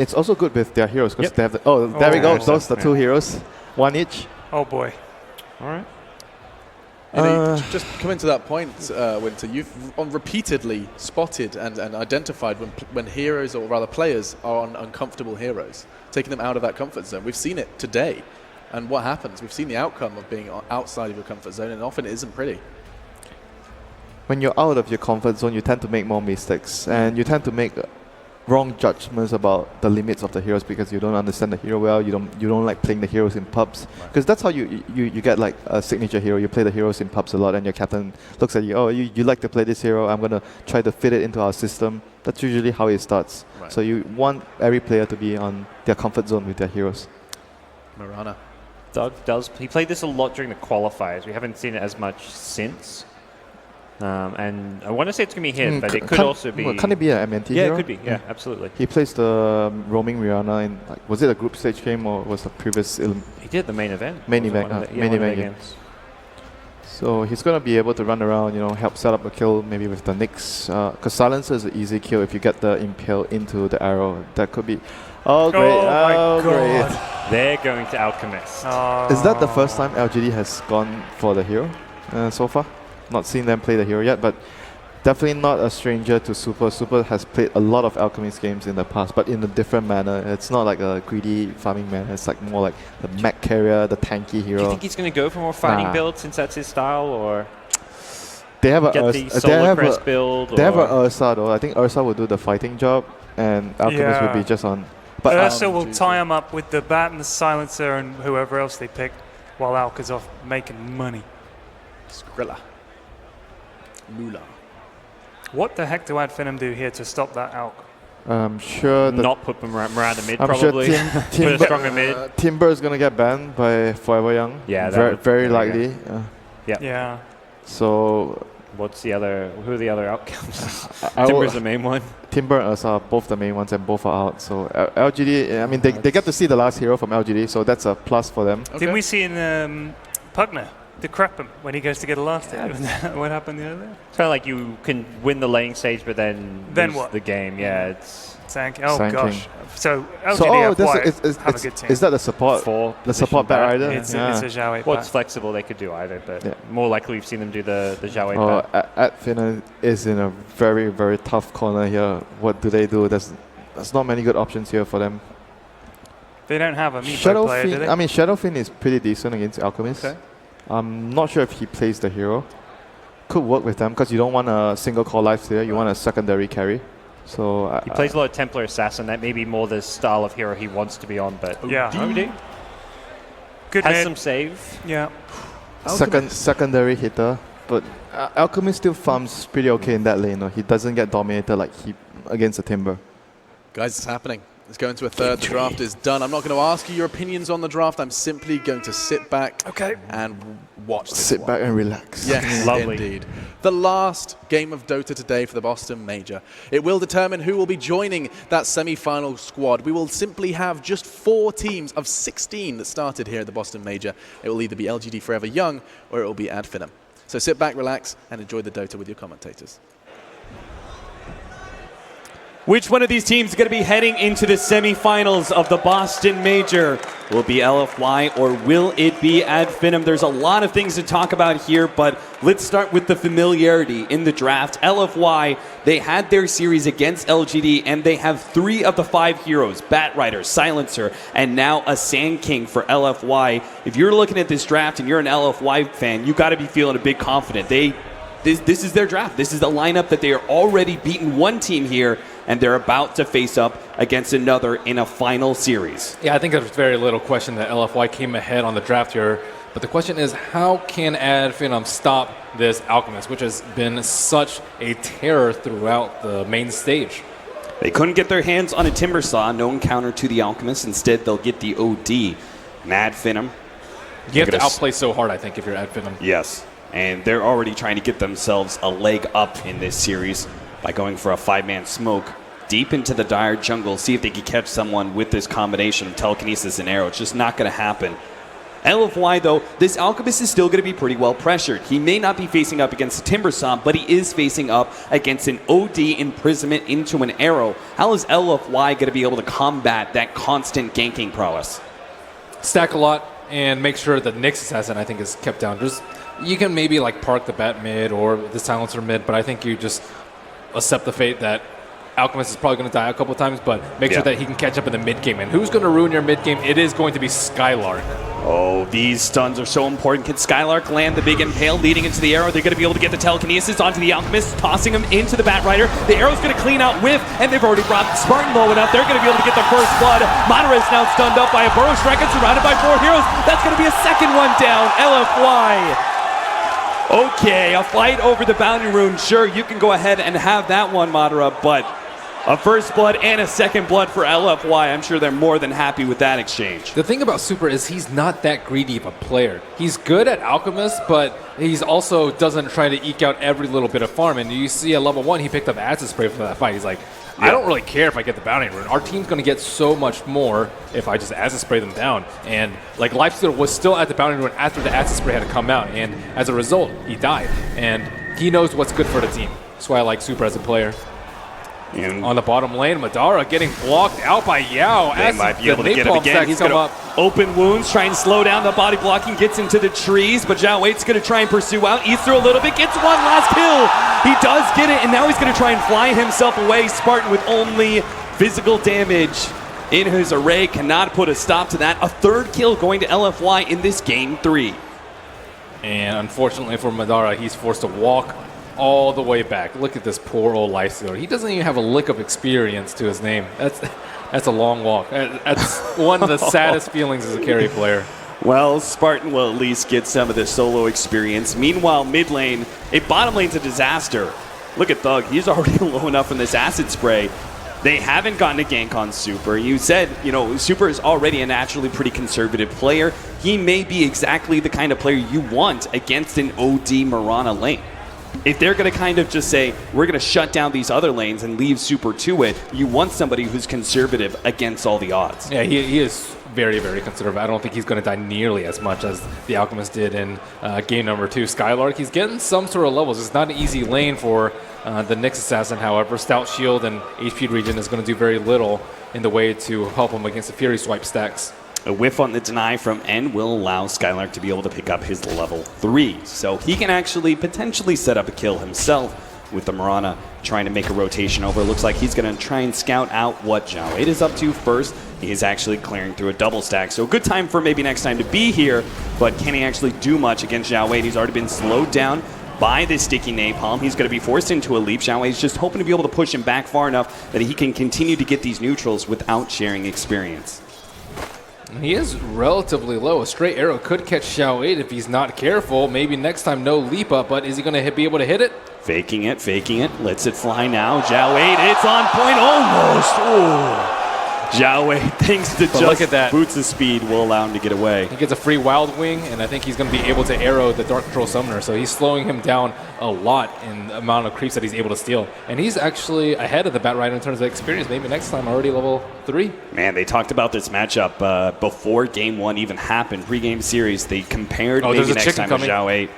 It's also good with their heroes because they have the, oh, there we go. Those are the two heroes. One each. Oh boy. All right. Just coming to that point, Winter, you've repeatedly spotted and identified when heroes, or rather players, are on uncomfortable heroes, taking them out of that comfort zone. We've seen it today. And what happens? We've seen the outcome of being outside of your comfort zone, and often it isn't pretty. When you're out of your comfort zone, you tend to make more mistakes, and you tend to make wrong judgments about the limits of the heroes because you don't understand the hero well. You don't like playing the heroes in pubs, because that's how you get like a signature hero. You play the heroes in pubs a lot, and your captain looks at you. Oh, you like to play this hero. I'm gonna try to fit it into our system. That's usually how it starts. Right. So you want every player to be on their comfort zone with their heroes. Marana. Doug does. He played this a lot during the qualifiers. We haven't seen it as much since. And I want to say it's going to be him, but it could also be... Can it be an MNT hero? Yeah, it could be. Yeah, absolutely. He plays the roaming Rihanna in... Like, was it a group stage game or was the previous... He did the main event. Main event, yeah. So he's going to be able to run around, help set up a kill maybe with the Nyx. Because Silencer is an easy kill if you get the Impale into the arrow. That could be... Oh, great. Oh, my God. Great. They're going to Alchemist. Is that the first time LGD has gone for the hero so far? Not seen them play the hero yet, but definitely not a stranger to Super. Super has played a lot of Alchemist games in the past, but in a different manner. It's not like a greedy farming manner. It's like more like the mech carrier, the tanky hero. Do you think he's going to go for more fighting build since that's his style, or they have Solar Crest build? They have a Ursa though. I think Ursa will do the fighting job, and Alchemist will be just on. But Ursa will tie him up with the bat and the silencer and whoever else they pick, while Alka's off making money. Skrilla. Moolah. What the heck do Finem do here to stop that Alk? I'm sure not put Miranda mid, I'm probably. Sure put a stronger mid. Timber is going to get banned by Forever Young. Yeah, very likely. Yeah. So what's the other? Who are the other outcomes? Timber's the main one. Timber and Ursa are both the main ones, and both are out. So LGD, I mean, they get to see the last hero from LGD, so that's a plus for them. Okay. Didn't we see in Pugner decrep him when he goes to get a last hit? What happened the other day? It's kind of like you can win the lane stage, but then lose what? the game. Yeah, it's Sanking. Oh Sanking. gosh. So LGD.F.Y. have a good team. Is that the support? The support bat rider? It's a Zhao 8 Well, it's flexible. They could do either, but more likely we've seen them do the Zhao 8 bat. Finem is in a very, very tough corner here. What do they do? There's not many good options here for them. They don't have a meatball player, do they? I mean, Shadowfin is pretty decent against Alchemist. Okay. I'm not sure if he plays the hero. Could work with them because you don't want a single core life there. You want a secondary carry. So he plays a lot of Templar Assassin. That may be more the style of hero he wants to be on. But OD. Good has hit. some save. Yeah. Secondary hitter, but Alchemist still farms pretty okay in that lane. No? He doesn't get dominated like he against a Timber. Guys, it's happening. It's going to a third. The draft is done. I'm not going to ask you your opinions on the draft. I'm simply going to sit back and watch this Sit back and relax. Yes, Lovely. Indeed. The last game of Dota today for the Boston Major. It will determine who will be joining that semi-final squad. We will simply have just 4 teams of 16 that started here at the Boston Major. It will either be LGD.Forever Young or it will be Finem. So sit back, relax, and enjoy the Dota with your commentators. Which one of these teams is going to be heading into the semifinals of the Boston Major? Will it be LFY or will it be Finem? There's a lot of things to talk about here, but let's start with the familiarity in the draft. LFY, they had their series against LGD, and they have 3 of the 5 heroes, Bat Rider, Silencer, and now a Sand King for LFY. If you're looking at this draft and you're an LFY fan, you got to be feeling a bit confident. This is their draft. This is the lineup that they are already beaten one team here, and they're about to face up against another in a final series. Yeah, I think there's very little question that LFY came ahead on the draft here. But the question is, how can Finem stop this Alchemist, which has been such a terror throughout the main stage? They couldn't get their hands on a Timber Saw, no encounter to the Alchemist. Instead, they'll get the OD. And Finem. You have to outplay so hard, I think, if you're Finem. Yes. And they're already trying to get themselves a leg up in this series by going for a 5-man smoke deep into the dire jungle, see if they can catch someone with this combination of telekinesis and arrow. It's just not going to happen. LFY, though, this Alchemist is still going to be pretty well pressured. He may not be facing up against a Timber Saw, but he is facing up against an OD imprisonment into an arrow. How is LFY going to be able to combat that constant ganking prowess? Stack a lot and make sure that Nyx Assassin, I think, is kept down. You can maybe like park the bat mid or the silencer mid, but I think you just accept the fate that Alchemist is probably going to die a couple times, but make sure that he can catch up in the mid game. And who's going to ruin your mid game? It is going to be Skylark. Oh, these stuns are so important. Can Skylark land the big impale leading into the arrow? They're going to be able to get the telekinesis onto the Alchemist, tossing him into the Batrider. The arrow's going to clean out Whiff, and they've already brought Spartan low enough. They're going to be able to get their first blood. Madara is now stunned up by a Burrow Strike and surrounded by 4 heroes. That's going to be a second one down. LFY. Okay, a fight over the bounty rune. Sure, you can go ahead and have that one, Madara, but a first blood and a second blood for LFY. I'm sure they're more than happy with that exchange. The thing about Super is he's not that greedy of a player. He's good at Alchemist, but he's also doesn't try to eke out every little bit of farm. And you see at level 1, he picked up Acid Spray for that fight. He's like, I don't really care if I get the bounty rune. Our team's going to get so much more if I just Acid Spray them down. And like Lifesteal was still at the bounty rune after the Acid Spray had come out. And as a result, he died. And he knows what's good for the team. That's why I like Super as a player. And on the bottom lane, Madara getting blocked out by Yao. They might be able to get him again. He's going to open wounds, try and slow down the body blocking, gets into the trees, but Zhao Weight's going to try and pursue out, eats through a little bit, gets one last kill. He does get it, and now he's going to try and fly himself away. Spartan with only physical damage in his array cannot put a stop to that. A third kill going to LFY in this game 3. And unfortunately for Madara, he's forced to walk all the way back. Look at this poor old Lifestealer. He doesn't even have a lick of experience to his name. That's a long walk. That's one of the saddest feelings as a carry player. Well, Spartan will at least get some of the solo experience. Meanwhile, mid lane, bottom lane's a disaster. Look at Thug. He's already low enough in this acid spray. They haven't gotten a gank on Super. You said, Super is already a naturally pretty conservative player. He may be exactly the kind of player you want against an OD Mirana lane. If they're going to kind of just say, we're going to shut down these other lanes and leave Super to it, you want somebody who's conservative against all the odds. Yeah, he is very, very conservative. I don't think he's going to die nearly as much as the Alchemist did in game number 2. Skylark, he's getting some sort of levels. It's not an easy lane for the Nyx Assassin, however. Stout Shield and HP Regen is going to do very little in the way to help him against the Fury Swipe stacks. A whiff on the deny from N will allow Skylark to be able to pick up his level 3. So he can actually potentially set up a kill himself with the Mirana trying to make a rotation over. Looks like he's going to try and scout out what Zhao 8 is up to first. He is actually clearing through a double stack. So a good time for maybe next time to be here, but can he actually do much against Zhao 8? He's already been slowed down by this sticky napalm. He's going to be forced into a leap. Zhao 8 is just hoping to be able to push him back far enough that he can continue to get these neutrals without sharing experience. He is relatively low. A straight arrow could catch Zhao 8 if he's not careful. Maybe next time no leap up, but is he going to be able to hit it? Faking it, lets it fly now. Zhao 8, it's on point almost. Ooh. Zhao 8, thanks to just boots of speed, will allow him to get away. He gets a free Wild Wing, and I think he's going to be able to arrow the Dark Control Summoner, so he's slowing him down a lot in the amount of creeps that he's able to steal. And he's actually ahead of the Batrider in terms of experience. Maybe next time already level 3. Man, they talked about this matchup before Game 1 even happened. Pre-game series, they compared maybe next time with Zhao 8.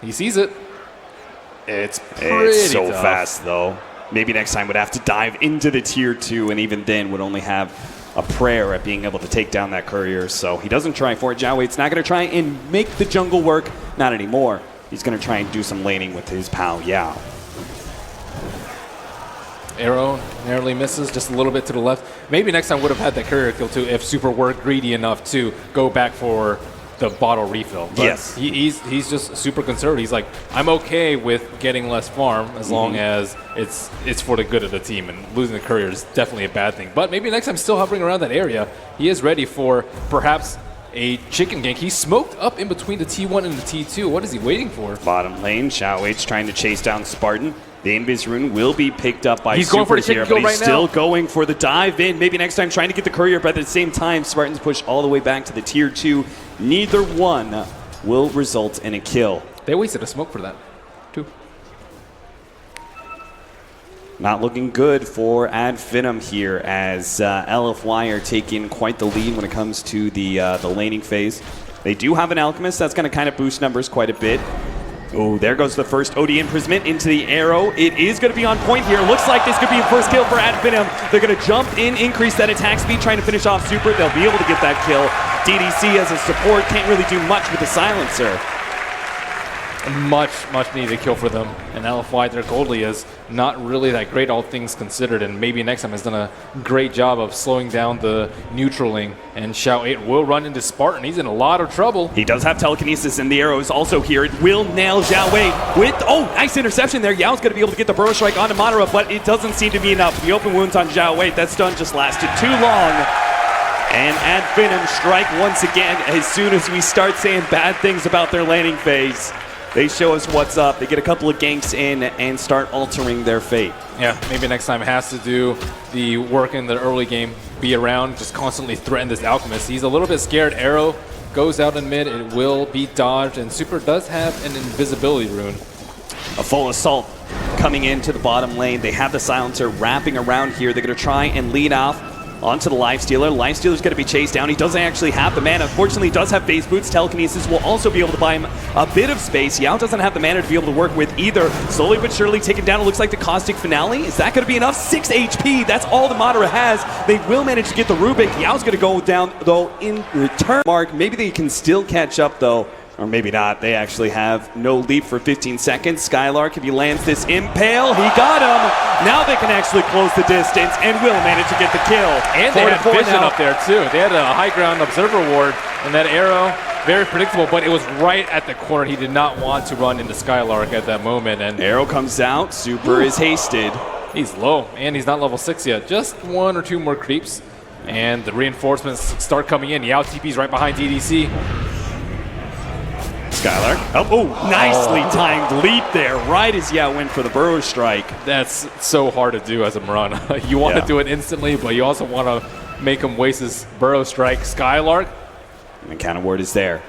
He sees it. It's pretty so tough. fast, though. Maybe next time would have to dive into the tier 2, and even then would only have a prayer at being able to take down that courier. So he doesn't try for it. Zhao 8's not going to try and make the jungle work. Not anymore. He's going to try and do some laning with his pal Yao. Arrow narrowly misses just a little bit to the left. Maybe next time would have had that courier kill too if Super were greedy enough to go back for the bottle refill. But yes. He's just super conservative. He's like, I'm okay with getting less farm as long as it's for the good of the team, and losing the courier is definitely a bad thing. But maybe next time, still hovering around that area, he is ready for perhaps a chicken gank. He's smoked up in between the T1 and the T2. What is he waiting for? Bottom lane, Zhao 8's trying to chase down Spartan. The Invis rune will be picked up by He's going for the here, chicken but kill he's right still now. going for the dive in. Maybe next time trying to get the courier, but at the same time, Spartans push all the way back to the tier 2. Neither one will result in a kill. They wasted a smoke for that, too. Not looking good for Ad Finem here as LFY are taking quite the lead when it comes to the laning phase. They do have an Alchemist that's going to kind of boost numbers quite a bit. Oh, there goes the first OD Imprisonment into the arrow. It is going to be on point here. Looks like this could be a first kill for Ad Finem. They're going to jump in, increase that attack speed, trying to finish off Super. They'll be able to get that kill. DDC as a support can't really do much with the silencer. Much needed kill for them. And LFY, their goalie is not really that great, all things considered, and maybe next time has done a great job of slowing down the neutraling. And Xiao 8 will run into Spartan. He's in a lot of trouble. He does have telekinesis, and the arrow is also here. It will nail Xiao Wei with, oh, nice interception there. Yao's going to be able to get the burrow strike onto Madara, but it doesn't seem to be enough. The open wounds on Xiao Wei, that stun just lasted too long. And Ad Finem strike once again as soon as we start saying bad things about their laning phase. They show us what's up. They get a couple of ganks in and start altering their fate. Yeah, maybe next time it has to do the work in the early game, be around, just constantly threaten this Alchemist. He's a little bit scared. Arrow goes out in mid. It will be dodged, and Super does have an invisibility rune. A full assault coming into the bottom lane. They have the silencer wrapping around here. They're going to try and lead off onto the Lifestealer. Lifestealer's going to be chased down. He doesn't actually have the mana. Unfortunately, he does have base boots. Telekinesis will also be able to buy him a bit of space. Yao doesn't have the mana to be able to work with either. Slowly but surely taken down. It looks like the Caustic Finale. Is that going to be enough? 6 HP. That's all the Madara has. They will manage to get the Rubik. Yao's going to go down, though, in return. Mark, maybe they can still catch up, though. Or maybe not. They actually have no lead for 15 seconds. Skylark, if he lands this impale, he got him. Now they can actually close the distance and will manage to get the kill. And they had vision up there, too. They had a high ground observer ward, and that arrow, very predictable, but it was right at the corner. He did not want to run into Skylark at that moment. And arrow comes out. Super is hasted. He's low, and he's not level 6 yet. Just 1 or 2 more creeps, and the reinforcements start coming in. Yao TP's right behind DDC. Skylark. Oh, nicely timed leap there, right as Yao went for the burrow strike. That's so hard to do as a Mirana. You want to do it instantly, but you also want to make him waste his burrow strike. Skylark. And the counter ward is there.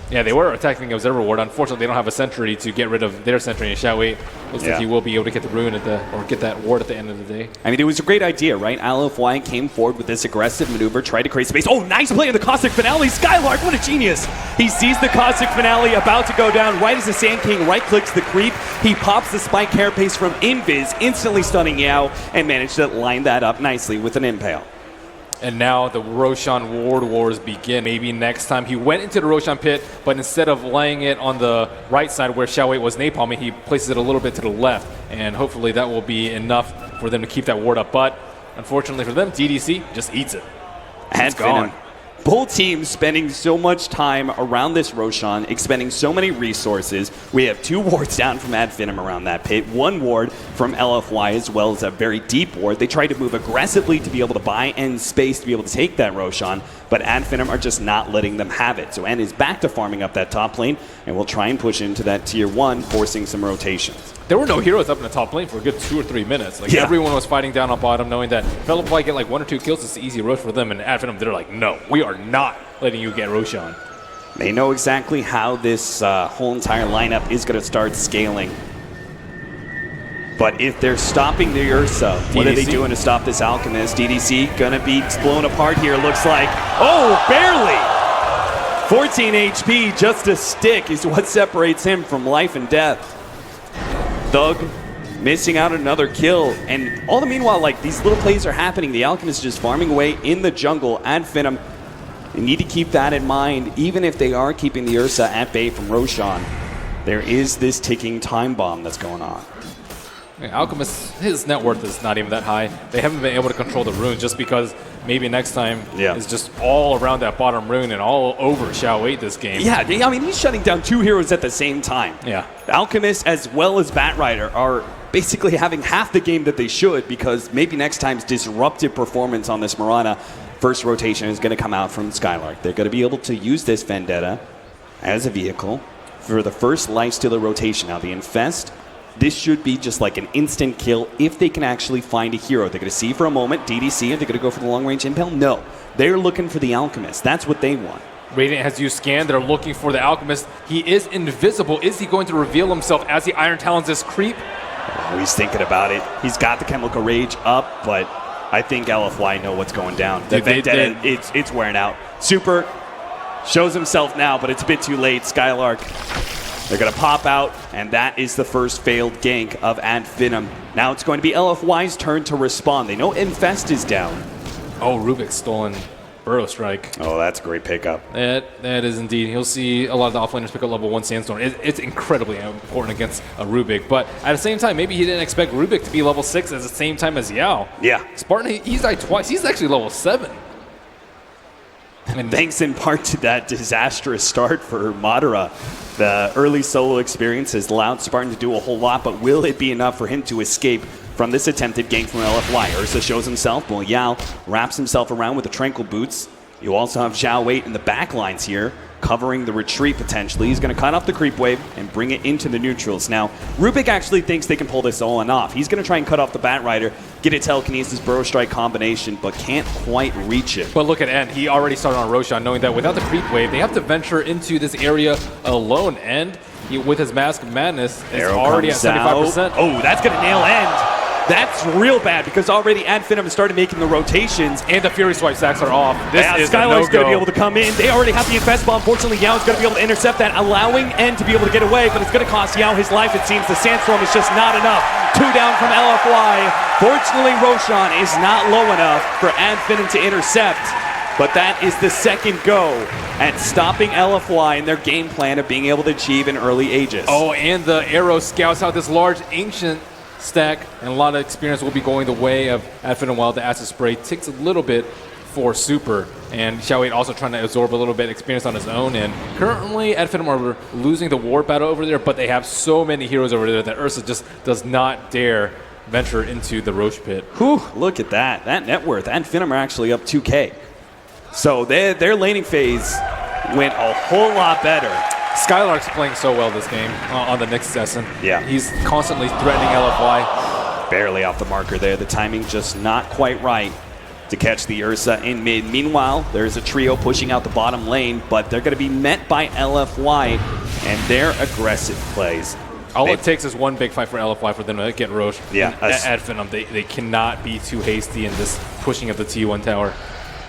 Yeah, they were attacking the Observer Ward. Unfortunately, they don't have a sentry to get rid of their sentry. And Xiao 8 looks like he will be able to get the rune or get that ward at the end of the day. I mean, it was a great idea, right? LFY came forward with this aggressive maneuver, tried to create space. Oh, nice play in the Caustic Finale. Skylark, what a genius. He sees the Caustic Finale about to go down right as the Sand King right-clicks the creep. He pops the Spike Carapace from Invis, instantly stunning Yao, and managed to line that up nicely with an Impale. And now the Roshan Ward Wars begin. Maybe next time. He went into the Roshan pit, but instead of laying it on the right side where Xiao 8 was napalming, he places it a little bit to the left. And hopefully that will be enough for them to keep that ward up. But unfortunately for them, DDC just eats it. It's gone. Both teams spending so much time around this Roshan, expending so many resources. We have 2 wards down from Ad Finem around that pit, 1 ward from LFY, as well as a very deep ward. They tried to move aggressively to be able to buy end space to be able to take that Roshan, but Ad Finem are just not letting them have it. So N is back to farming up that top lane, and we'll try and push into that tier 1, forcing some rotations. There were no heroes up in the top lane for a good 2 or 3 minutes. Like everyone was fighting down on bottom, knowing that if LFY get like 1 or 2 kills, it's an easy rush for them. And Ad Finem, they're like, no, we are not letting you get Roshan. They know exactly how this whole entire lineup is going to start scaling. But if they're stopping the Ursa, what are they doing to stop this Alchemist? DDC going to be blown apart here, looks like. Oh, barely! 14 HP, just a stick is what separates him from life and death. Thug missing out another kill, and all the meanwhile, like, these little plays are happening. The Alchemist just farming away in the jungle. Ad Finem, they need to keep that in mind, even if they are keeping the Ursa at bay from Roshan. There is this ticking time bomb that's going on. Alchemist, his net worth is not even that high. They haven't been able to control the runes just because maybe next time is just all around that bottom rune and all over Xiao 8 this game. Yeah, I mean, he's shutting down 2 heroes at the same time. Yeah. Alchemist as well as Batrider are basically having half the game that they should, because maybe next time's disruptive performance on this Mirana first rotation is going to come out from Skylark. They're going to be able to use this Vendetta as a vehicle for the first Lifestealer rotation. Now, the Infest, this should be just like an instant kill if they can actually find a hero. They're going to see for a moment DDC. Are they going to go for the long-range impale? No. They're looking for the Alchemist. That's what they want. Radiant has used scan. They're looking for the Alchemist. He is invisible. Is he going to reveal himself as the Iron Talons this creep? Oh, he's thinking about it. He's got the Chemical Rage up, but I think LFY know what's going down. The Vendetta, it's wearing out. Super shows himself now, but it's a bit too late. Skylark, they're going to pop out, and that is the first failed gank of Finem. Now it's going to be LFY's turn to respond. They know Infest is down. Oh, Rubik's stolen Burrow Strike. Oh, that's a great pickup. That is indeed. You'll see a lot of the offlaners pick up level 1 Sandstorm. It's incredibly important against a Rubik, but at the same time, maybe he didn't expect Rubik to be level 6 at the same time as Yao. Yeah. Spartan, he's died twice. He's actually level 7. And thanks in part to that disastrous start for Madara. The early solo experience has allowed Spartan to do a whole lot, but will it be enough for him to escape from this attempted gank from LFY? Ursa shows himself, while Yao wraps himself around with the Tranquil Boots. You also have Zhao Wei in the back lines here, covering the retreat potentially. He's going to cut off the creep wave and bring it into the neutrals. Now, Rubik actually thinks they can pull this all off. He's going to try and cut off the Bat Rider, get a Telekinesis Burrow Strike combination, but can't quite reach it. But look at End. He already started on Roshan, knowing that without the creep wave, they have to venture into this area alone. And with his Mask of Madness, is already at 75%. Oh, that's going to nail End. That's real bad because already Finem has started making the rotations. And the Fury Swipe stacks are off. This is Skylark's no going to be able to come in. They already have the Infest Bomb. Fortunately, Yao is going to be able to intercept that, allowing End to be able to get away, but it's going to cost Yao his life, it seems. The Sandstorm is just not enough. 2 down from LFY. Fortunately, Roshan is not low enough for Finem to intercept, but that is the second go at stopping LFY in their game plan of being able to achieve an early Aegis. Oh, and the Arrow scouts out this large Ancient stack, and a lot of experience will be going the way of Finem, while the Acid Spray takes a little bit for Super. And Xiao Wei also trying to absorb a little bit of experience on his own. And currently, Finem are losing the war battle over there, but they have so many heroes over there that Ursa just does not dare venture into the Roche Pit. Whew, look at that. That net worth. Finem are actually up 2K. So their laning phase went a whole lot better. Skylark's playing so well this game on the next session. Yeah. He's constantly threatening LFY. Barely off the marker there. The timing just not quite right to catch the Ursa in mid. Meanwhile, there's a trio pushing out the bottom lane, but they're going to be met by LFY and their aggressive plays. All it takes is one big fight for LFY for them to get Roche. Yeah. At Finem, they cannot be too hasty in this pushing of the T1 tower.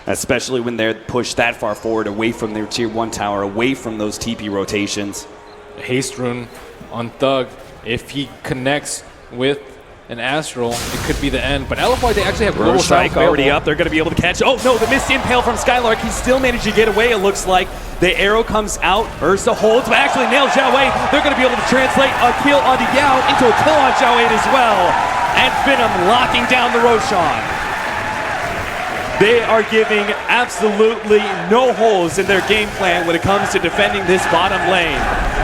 Especially when they're pushed that far forward, away from their tier 1 tower, away from those TP rotations. Haste rune on Thug. If he connects with an Astral, it could be the end. But LFY, they actually have Burrow global Strike available. already up. They're going to be able to catch. Oh, no, the missed impale from Skylark. He still managed to get away, it looks like. The arrow comes out. Ursa holds, but actually nails Zhao Wei. They're going to be able to translate a kill onto Yao into a kill on Zhao Wei as well. And Finem locking down the Roshan. They are giving absolutely no holes in their game plan when it comes to defending this bottom lane.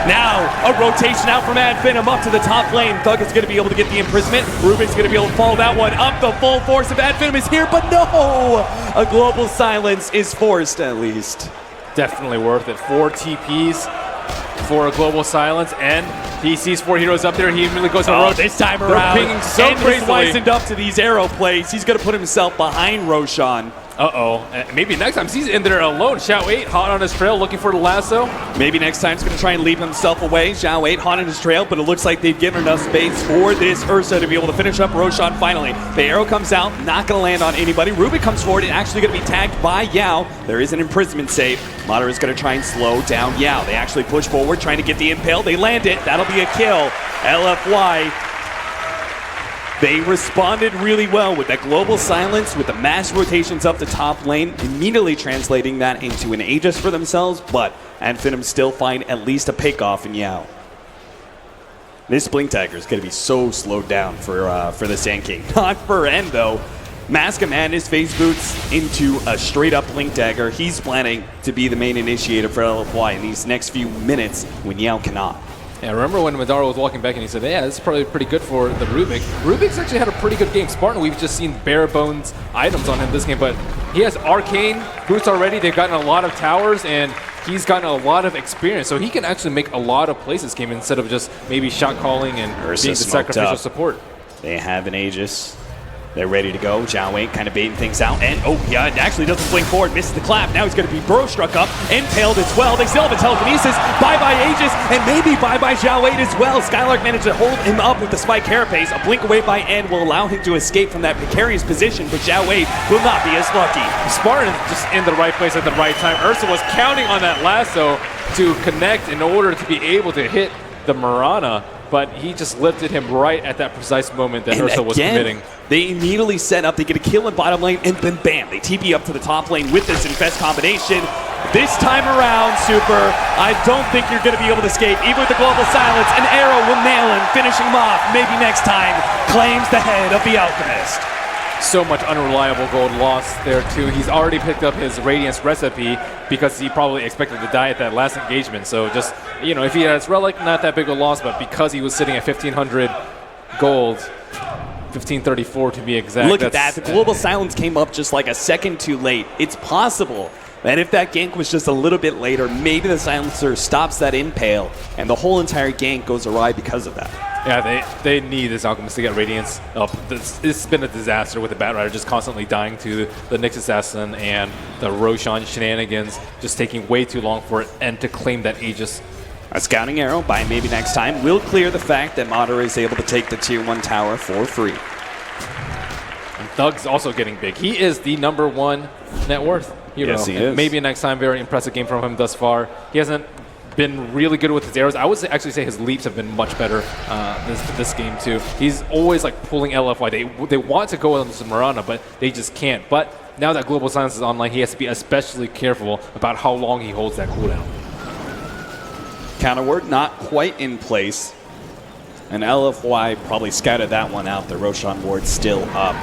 Now, a rotation out from Finem up to the top lane. Thug is going to be able to get the imprisonment. Rubik's going to be able to follow that one up. The full force of Finem is here, but no! A global silence is forced, at least. Definitely worth it. 4 TPs for a global silence, and he sees 4 heroes up there. He immediately goes on road. This time They're around, pinging so and he's crazily. licensed up to these arrow plays. He's going to put himself behind Roshan. Uh-oh. Maybe next time he's in there alone. Xiao 8 hot on his trail looking for the lasso. Maybe next time he's going to try and leave himself away. Zhao 8 hot on his trail, but it looks like they've given enough space for this Ursa to be able to finish up Roshan finally. The arrow comes out, not going to land on anybody. Rubik comes forward and actually going to be tagged by Yao. There is an imprisonment save. Madara is going to try and slow down Yao. They actually push forward, trying to get the impale. They land it. That'll be a kill. LFY. They responded really well with that global silence, with the mass rotations up the top lane, immediately translating that into an Aegis for themselves, but Finem still find at least a pick-off in Yao. This Blink Dagger is going to be so slowed down for the Sand King. Not for End, though. Mask of Madness phase boots into a straight-up Blink Dagger. He's planning to be the main initiator for LFY in these next few minutes when Yao cannot. Yeah, remember when Madara was walking back and he said, yeah, this is probably pretty good for the Rubik. Rubik's actually had a pretty good game. Spartan, we've just seen bare bones items on him this game, but he has arcane boots already. They've gotten a lot of towers, and he's gotten a lot of experience. So he can actually make a lot of plays this game instead of just maybe shot calling and Ursa being the sacrificial up. support. They have an Aegis. They're ready to go. Zhao Wei kind of baiting things out. And, oh, yeah, it actually doesn't blink forward. Misses the clap. Now he's going to be burrow struck up. Impaled as well. They still have a telekinesis. Bye-bye Aegis. And maybe bye-bye Zhao Wei as well. Skylark managed to hold him up with the spike carapace. A blink away by N will allow him to escape from that precarious position, but Zhao Wei will not be as lucky. Spartan just in the right place at the right time. Ursa was counting on that lasso to connect in order to be able to hit the Mirana, but he just lifted him right at that precise moment that Ursa was committing. They immediately set up, they get a kill in bottom lane, and then bam, they TP up to the top lane with this Infest combination. This time around, Super, I don't think you're going to be able to escape. Even with the global silence, an arrow will nail him, finishing him off. Maybe next time, claims the head of the Alchemist. So much unreliable gold lost there too. He's already picked up his Radiance recipe because he probably expected to die at that last engagement. So just, you know, if he has Relic, not that big a loss, but because he was sitting at 1,500 gold, 1,534 to be exact. Look at that, the global silence came up just like a second too late. It's possible that if that gank was just a little bit later, maybe the silencer stops that impale and the whole entire gank goes awry because of that. Yeah, they need this Alchemist to get Radiance up. It's been a disaster with the Batrider just constantly dying to the Nyx Assassin and the Roshan shenanigans, just taking way too long for it and to claim that Aegis. A scouting arrow by maybe next time will clear the fact that Madara is able to take the tier 1 tower for free. And Thug's also getting big. He is the #1 net worth hero. Yes, he is. Maybe next time, very impressive game from him thus far. He hasn't been really good with his arrows. I would actually say his leaps have been much better this game too. He's always like pulling LFY. They want to go on to Mirana, but they just can't. But now that Global Silence is online, he has to be especially careful about how long he holds that cooldown. Counter ward not quite in place. And LFY probably scouted that one out. The Roshan ward still up.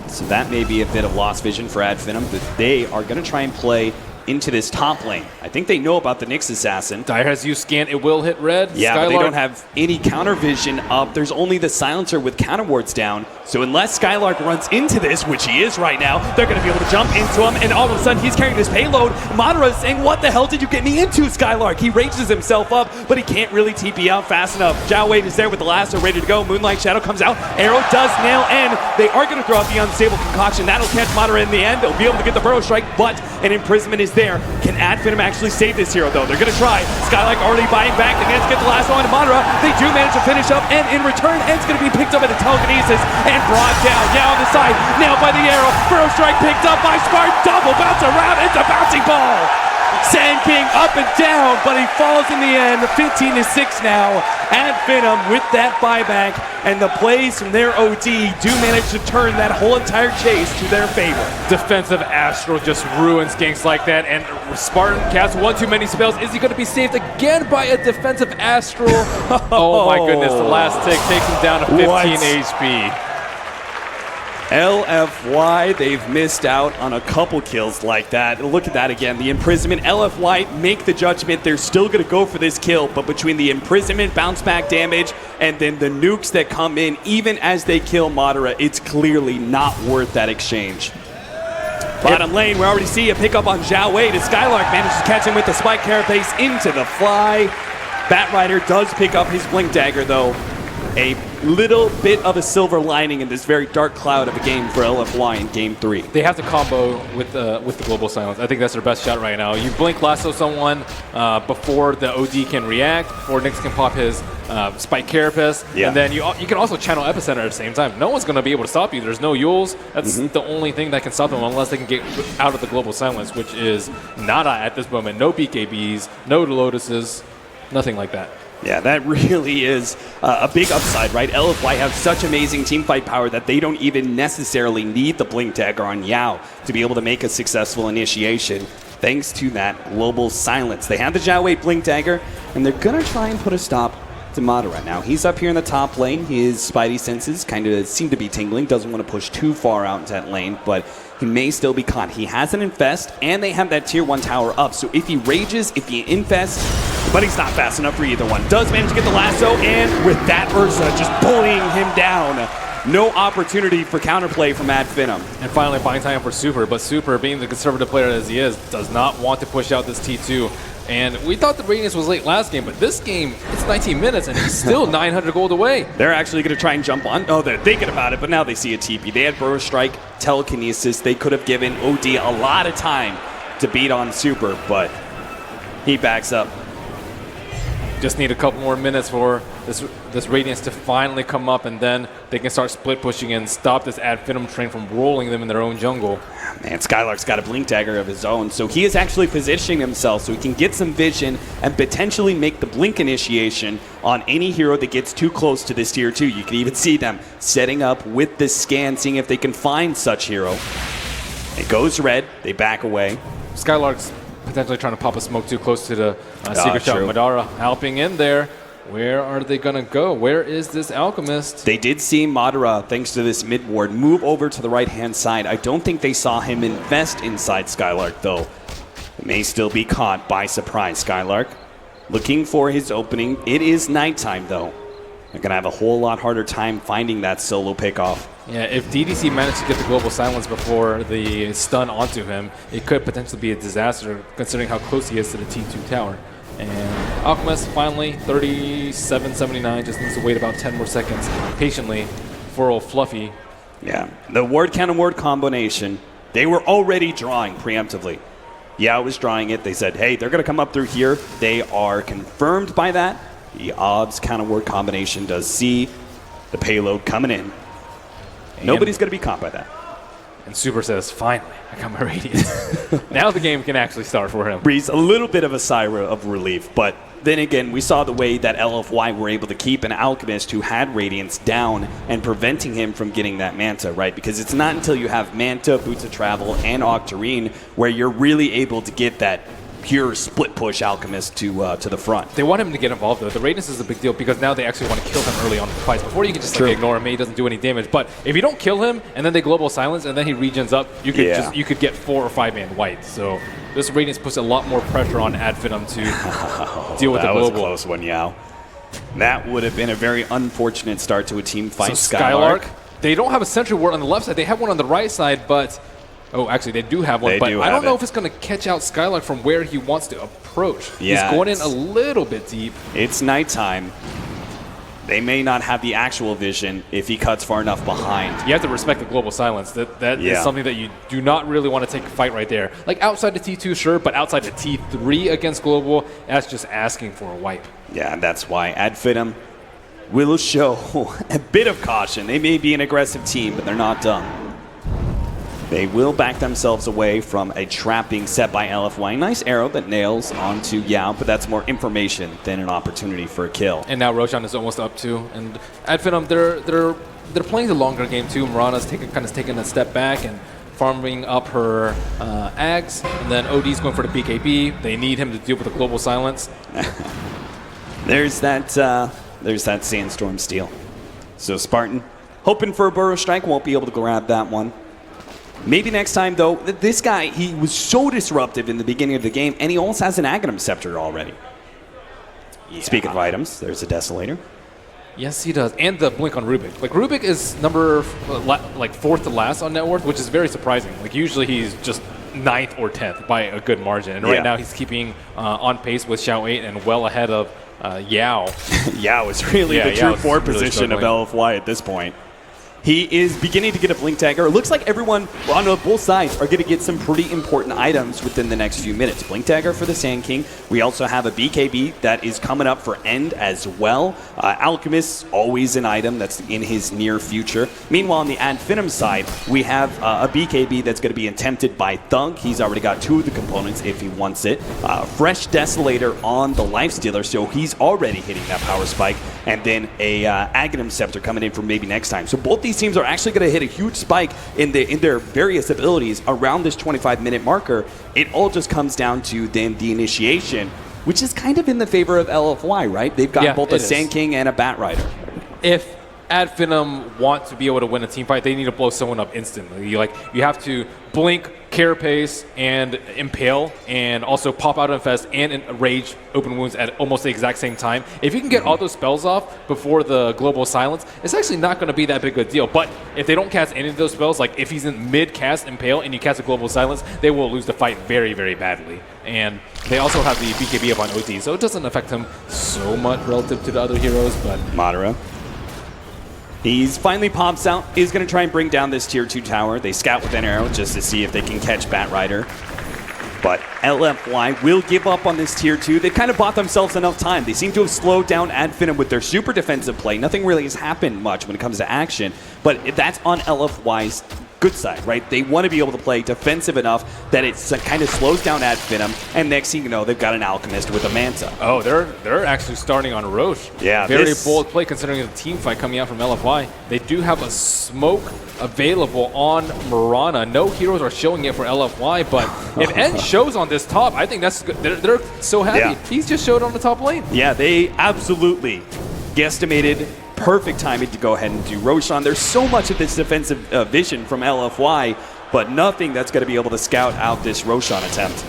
So that may be a bit of lost vision for Finem, but they are going to try and play into this top lane. I think they know about the Nyx Assassin. Dire has used scan, it will hit red. Yeah, Skylark. but they don't have any counter vision up. There's only the silencer with counter wards down. So unless Skylark runs into this, which he is right now, they're going to be able to jump into him, and all of a sudden he's carrying this payload. Madara is saying, what the hell did you get me into, Skylark? He rages himself up, but he can't really TP out fast enough. Zhao Wei is there with the lasso ready to go. Moonlight Shadow comes out. Arrow does nail N. They are going to throw out the unstable concoction. That'll catch Madara in the end. They'll be able to get the burrow strike, but an imprisonment is there. Can Finem actually save this hero, though? They're going to try. Skylark already buying back. They manage to get the last one to Madara. They do manage to finish up, and in return, N's going to be picked up at the telekinesis and brought down. Now on the side, nailed by the arrow. Burrow strike picked up by Spartan. Double bounce around. It's a bouncing ball. Sand King up and down, but he falls in the end. 15-6 now. Finem with that buyback, and the plays from their OD do manage to turn that whole entire chase to their favor. Defensive Astral just ruins ganks like that, and Spartan casts one too many spells. Is he going to be saved again by a defensive Astral? Oh my goodness, the last tick takes him down to 15 HP. LFY, they've missed out on a couple kills like that. Look at that again, the imprisonment. LFY make the judgment, they're still going to go for this kill, but between the imprisonment, bounce back damage, and then the nukes that come in, even as they kill Madara, it's clearly not worth that exchange. Bottom lane, we already see a pickup on Zhao Wei. The Skylark manages to catch him with the spike carapace into the fly. Batrider does pick up his blink dagger though. A little bit of a silver lining in this very dark cloud of a game for LFY in Game 3. They have to combo with the Global Silence. I think that's their best shot right now. You blink lasso someone before the OD can react, before Nyx can pop his spike carapace, and then you can also channel Epicenter at the same time. No one's going to be able to stop you. There's no Yules. That's the only thing that can stop them unless they can get out of the Global Silence, which is nada at this moment. No BKBs, no Lotuses, nothing like that. Yeah, that really is a big upside, right? LFY have such amazing teamfight power that they don't even necessarily need the Blink Dagger on Yao to be able to make a successful initiation, thanks to that Global Silence. They have the Zhao Wei Blink Dagger, and they're going to try and put a stop to Madara. Now, he's up here in the top lane. His spidey senses kind of seem to be tingling. Doesn't want to push too far out into that lane, but he may still be caught. He has an infest, and they have that tier 1 tower up. So if he rages, if he infests, but he's not fast enough for either one. Does manage to get the lasso, and with that Ursa just bullying him down. No opportunity for counterplay from Ad Finem. And finally buying time for Super, but Super, being the conservative player as he is, does not want to push out this T2. And we thought the Radiance was late last game, but this game, it's 19 minutes and he's still 900 gold away. They're actually going to try and jump on. Oh, they're thinking about it, but now they see a TP. They had Burrow Strike, Telekinesis. They could have given OD a lot of time to beat on Super, but he backs up. Just need a couple more minutes for this Radiance to finally come up, and then they can start split pushing and stop this Ad Finem train from rolling them in their own jungle. Man, Skylark's got a blink dagger of his own, so he is actually positioning himself so he can get some vision and potentially make the blink initiation on any hero that gets too close to this tier 2. You can even see them setting up with the scan, seeing if they can find such hero. It goes red, they back away. Skylark's potentially trying to pop a smoke too close to the secret shot. Madara helping in there. Where are they going to go? Where is this Alchemist? They did see Madara, thanks to this mid ward, move over to the right-hand side. I don't think they saw him invest inside Skylark, though. It may still be caught by surprise. Skylark looking for his opening. It is nighttime, though. They're going to have a whole lot harder time finding that solo pickoff. Yeah, if DDC managed to get the global silence before the stun onto him, it could potentially be a disaster, considering how close he is to the T2 tower. And Alchemist finally, 37.79, just needs to wait about 10 more seconds patiently for old Fluffy. Yeah, the ward counter ward combination, they were already drawing preemptively. Yeah, I was drawing it. They said, hey, they're going to come up through here. They are confirmed by that. The odds counter ward combination does see the payload coming in. And nobody's going to be caught by that. And Super says, finally, I got my Radiance. Now the game can actually start for him. Breathes a little bit of a sigh of relief, but then again, we saw the way that LFY were able to keep an Alchemist who had Radiance down and preventing him from getting that Manta, right? Because it's not until you have Manta, Boots of Travel, and Octarine where you're really able to get that pure split push Alchemist to the front. They want him to get involved though. The Radiance is a big deal because now they actually want to kill him early on in the fights. Before you can just like, ignore him, he doesn't do any damage. But if you don't kill him and then they global silence and then he regens up, you could you could get 4 or 5 man wiped. So this Radiance puts a lot more pressure on Ad Finem to deal with the global. That was a close one, Yao. That would have been a very unfortunate start to a team fight. So Skylark, they don't have a sentry ward on the left side. They have one on the right side, but oh, actually, they do have one, but I don't know if it's going to catch out Skylark from where he wants to approach. Yeah, he's going in a little bit deep. It's nighttime. They may not have the actual vision if he cuts far enough behind. You have to respect the global silence. That is something that you do not really want to take a fight right there. Like outside the T2, sure, but outside the T3 against global, that's just asking for a wipe. Yeah, and that's why Ad Finem will show a bit of caution. They may be an aggressive team, but they're not done. They will back themselves away from a trap being set by LFY. Nice arrow that nails onto Yao, but that's more information than an opportunity for a kill. And now Roshan is almost up too. And Ad Finem, they're playing the longer game too. Mirana's kind of taking a step back and farming up her Ags. And then OD's going for the BKB. They need him to deal with the global silence. There's that Sandstorm steal. So Spartan, hoping for a Burrow Strike, won't be able to grab that one. Maybe next time, though. This guy, he was so disruptive in the beginning of the game, and he also has an Aghanim Scepter already. Yeah. Speaking of items, there's a Desolator. Yes, he does. And the Blink on Rubik. Like, Rubik is number, 4th to last on net worth, which is very surprising. Like, usually he's just 9th or 10th by a good margin. And right now he's keeping on pace with Xiao 8 and well ahead of Yao. Yao is really the true forward position of LFY at this point. He is beginning to get a blink dagger. It looks like everyone on both sides are going to get some pretty important items within the next few minutes. Blink dagger for the Sand King. We also have a BKB that is coming up for End as well. Alchemist, always an item that's in his near future. Meanwhile, on the Ad Finem side, we have a BKB that's going to be attempted by Thug. He's already got 2 of the components if he wants it. Fresh Desolator on the Lifestealer, so he's already hitting that power spike. And then a Aghanim Scepter coming in for maybe next time. So both these teams are actually going to hit a huge spike in their various abilities around this 25-minute marker. It all just comes down to then the initiation, which is kind of in the favor of LFY, right? They've got both a Sand King and a Bat Rider. If Ad Finem want to be able to win a team fight, they need to blow someone up instantly. You have to blink, Carapace and Impale, and also Pop Out Infest and Rage Open Wounds at almost the exact same time. If you can get all those spells off before the Global Silence, it's actually not going to be that big of a deal. But if they don't cast any of those spells, like if he's in mid-cast Impale and you cast a Global Silence, they will lose the fight very, very badly. And they also have the BKB up on OD, so it doesn't affect him so much relative to the other heroes. But Madara. He's finally pops out, is going to try and bring down this tier 2 tower. They scout with an arrow just to see if they can catch Batrider. But LFY will give up on this tier 2. They've kind of bought themselves enough time. They seem to have slowed down Finem with their super defensive play. Nothing really has happened much when it comes to action. But that's on LFY's good side, right? They want to be able to play defensive enough that it kind of slows down Finem. And next thing you know, they've got an Alchemist with a Manta. oh, they're actually starting on Roche. Yeah, very this- bold play considering the team fight coming out from LFY. They do have a smoke available on Mirana. No heroes are showing it for LFY, but if N shows on this top, I think that's good. They're so happy. Yeah. He's just showed on the top lane. Yeah, they absolutely guesstimated perfect timing to go ahead and do Roshan. There's so much of this defensive vision from LFY, but nothing that's going to be able to scout out this Roshan attempt.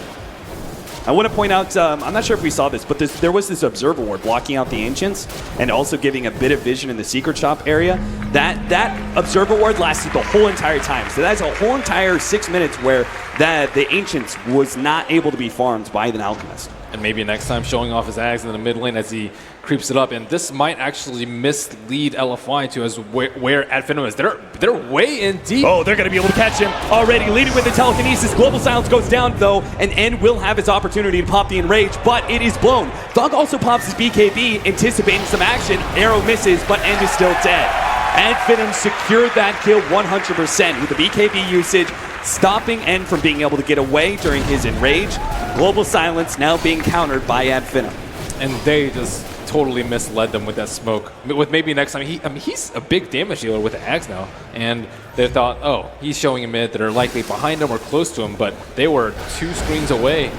I want to point out, I'm not sure if we saw this, but there was this Observer Ward blocking out the Ancients and also giving a bit of vision in the Secret Shop area. That Observer Ward lasted the whole entire time. So that's a whole entire 6 minutes where the Ancients was not able to be farmed by the Alchemist. And maybe next time showing off his Ags in the mid lane as he creeps it up. And this might actually mislead LFY to as where Finem is. They're way in deep. Oh, they're going to be able to catch him already, leading with the telekinesis. Global Silence goes down, though, and N will have his opportunity to pop the Enrage, but it is blown. Thug also pops his BKB, anticipating some action. Arrow misses, but N is still dead. And Finem secured that kill 100% with the BKB usage, stopping N from being able to get away during his Enrage. Global Silence now being countered by Finem. And they just totally misled them with that smoke. With maybe next time, he's a big damage dealer with the Axe now. And they thought, oh, he's showing a mid that are likely behind him or close to him, but they were 2 screens away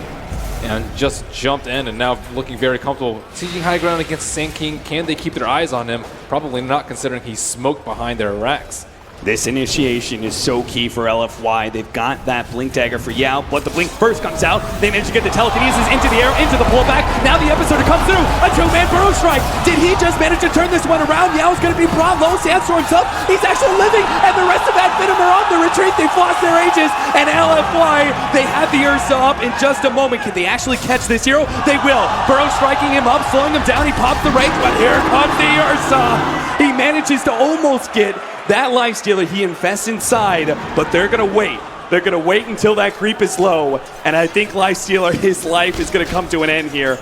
and just jumped in and now looking very comfortable. Sieging high ground against Sand King. Can they keep their eyes on him? Probably not, considering he's smoked behind their racks. This initiation is so key for LFY. They've got that Blink Dagger for Yao, but the Blink first comes out. They manage to get the telekinesis into the air, into the pullback. Now the Epicenter comes through. A 2-man Burrow Strike. Did he just manage to turn this one around? Yao's going to be brought low. Sandstorm's up. He's actually living, and the rest of Finem are on the retreat. They've lost their ages, and LFY, they have the Ursa up in just a moment. Can they actually catch this hero? They will. Burrow striking him up, slowing him down. He pops the rage, but here comes the Ursa. He manages to almost get that Lifestealer. He infests inside, but they're going to wait. They're going to wait until that creep is low, and I think Lifestealer, his life is going to come to an end here.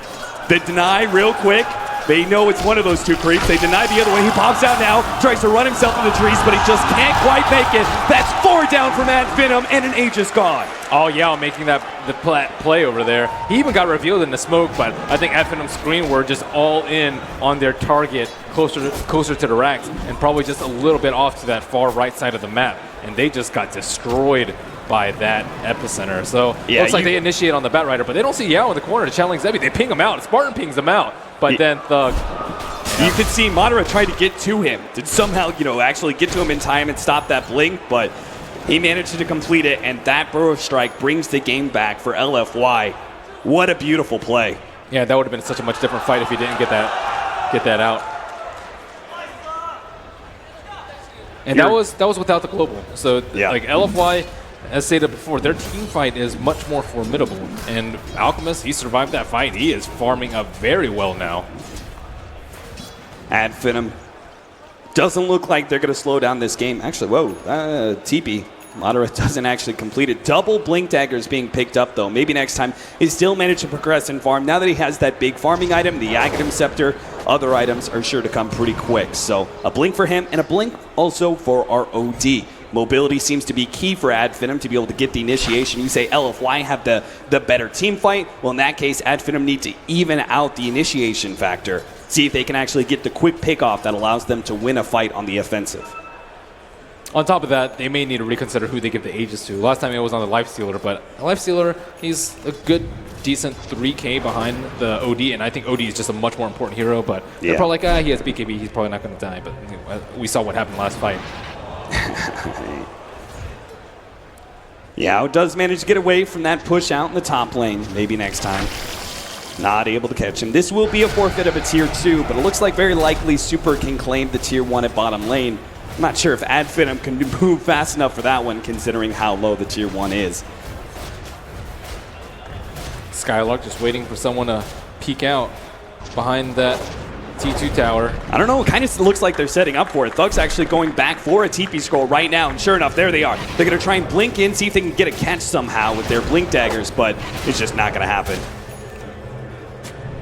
The deny real quick. They know it's one of those 2 creeps. They deny the other one. He pops out now, tries to run himself in the trees, but he just can't quite make it. That's 4 down from Finem, and an Age is gone. Oh, yeah, making the play over there. He even got revealed in the smoke, but I think Finim's screen were just all in on their target, closer to the racks, and probably just a little bit off to that far right side of the map. And they just got destroyed by that Epicenter. So yeah, looks like they initiate on the Batrider, but they don't see Yao in the corner to challenge Zebi. They ping him out. Spartan pings him out, but then Thug. You could see Madara try to get to him, to somehow, actually get to him in time and stop that blink, but he managed to complete it, and that Burrow Strike brings the game back for LFY. What a beautiful play. Yeah, that would have been such a much different fight if he didn't get that out. And that was without the global. So yeah. like LFY, as stated before, their team fight is much more formidable. And Alchemist, he survived that fight. He is farming up very well now. Finem doesn't look like they're going to slow down this game. Actually, whoa, TP. Madara doesn't actually complete it. Double Blink Daggers being picked up, though. Maybe next time he still managed to progress and farm. Now that he has that big farming item, the Aghanim Scepter, other items are sure to come pretty quick. So a Blink for him and a Blink also for our OD. Mobility seems to be key for Finem to be able to get the initiation. You say LFY have the better team fight. Well, in that case, Finem need to even out the initiation factor. See if they can actually get the quick pickoff that allows them to win a fight on the offensive. On top of that, they may need to reconsider who they give the Aegis to. Last time it was on the Lifestealer, but Lifestealer, he's a good, decent 3K behind the OD, and I think OD is just a much more important hero, but they're probably like, he has BKB, he's probably not going to die, but we saw what happened last fight. Yeah, does manage to get away from that push out in the top lane. Maybe next time. Not able to catch him. This will be a forfeit of a tier 2, but it looks like very likely Super can claim the tier 1 at bottom lane. I'm not sure if Finem can move fast enough for that one, considering how low the tier 1 is. Skylark just waiting for someone to peek out behind that T2 tower. I don't know, it kind of looks like they're setting up for it. Thug's actually going back for a TP scroll right now, and sure enough, there they are. They're going to try and blink in, see if they can get a catch somehow with their blink daggers, but it's just not going to happen.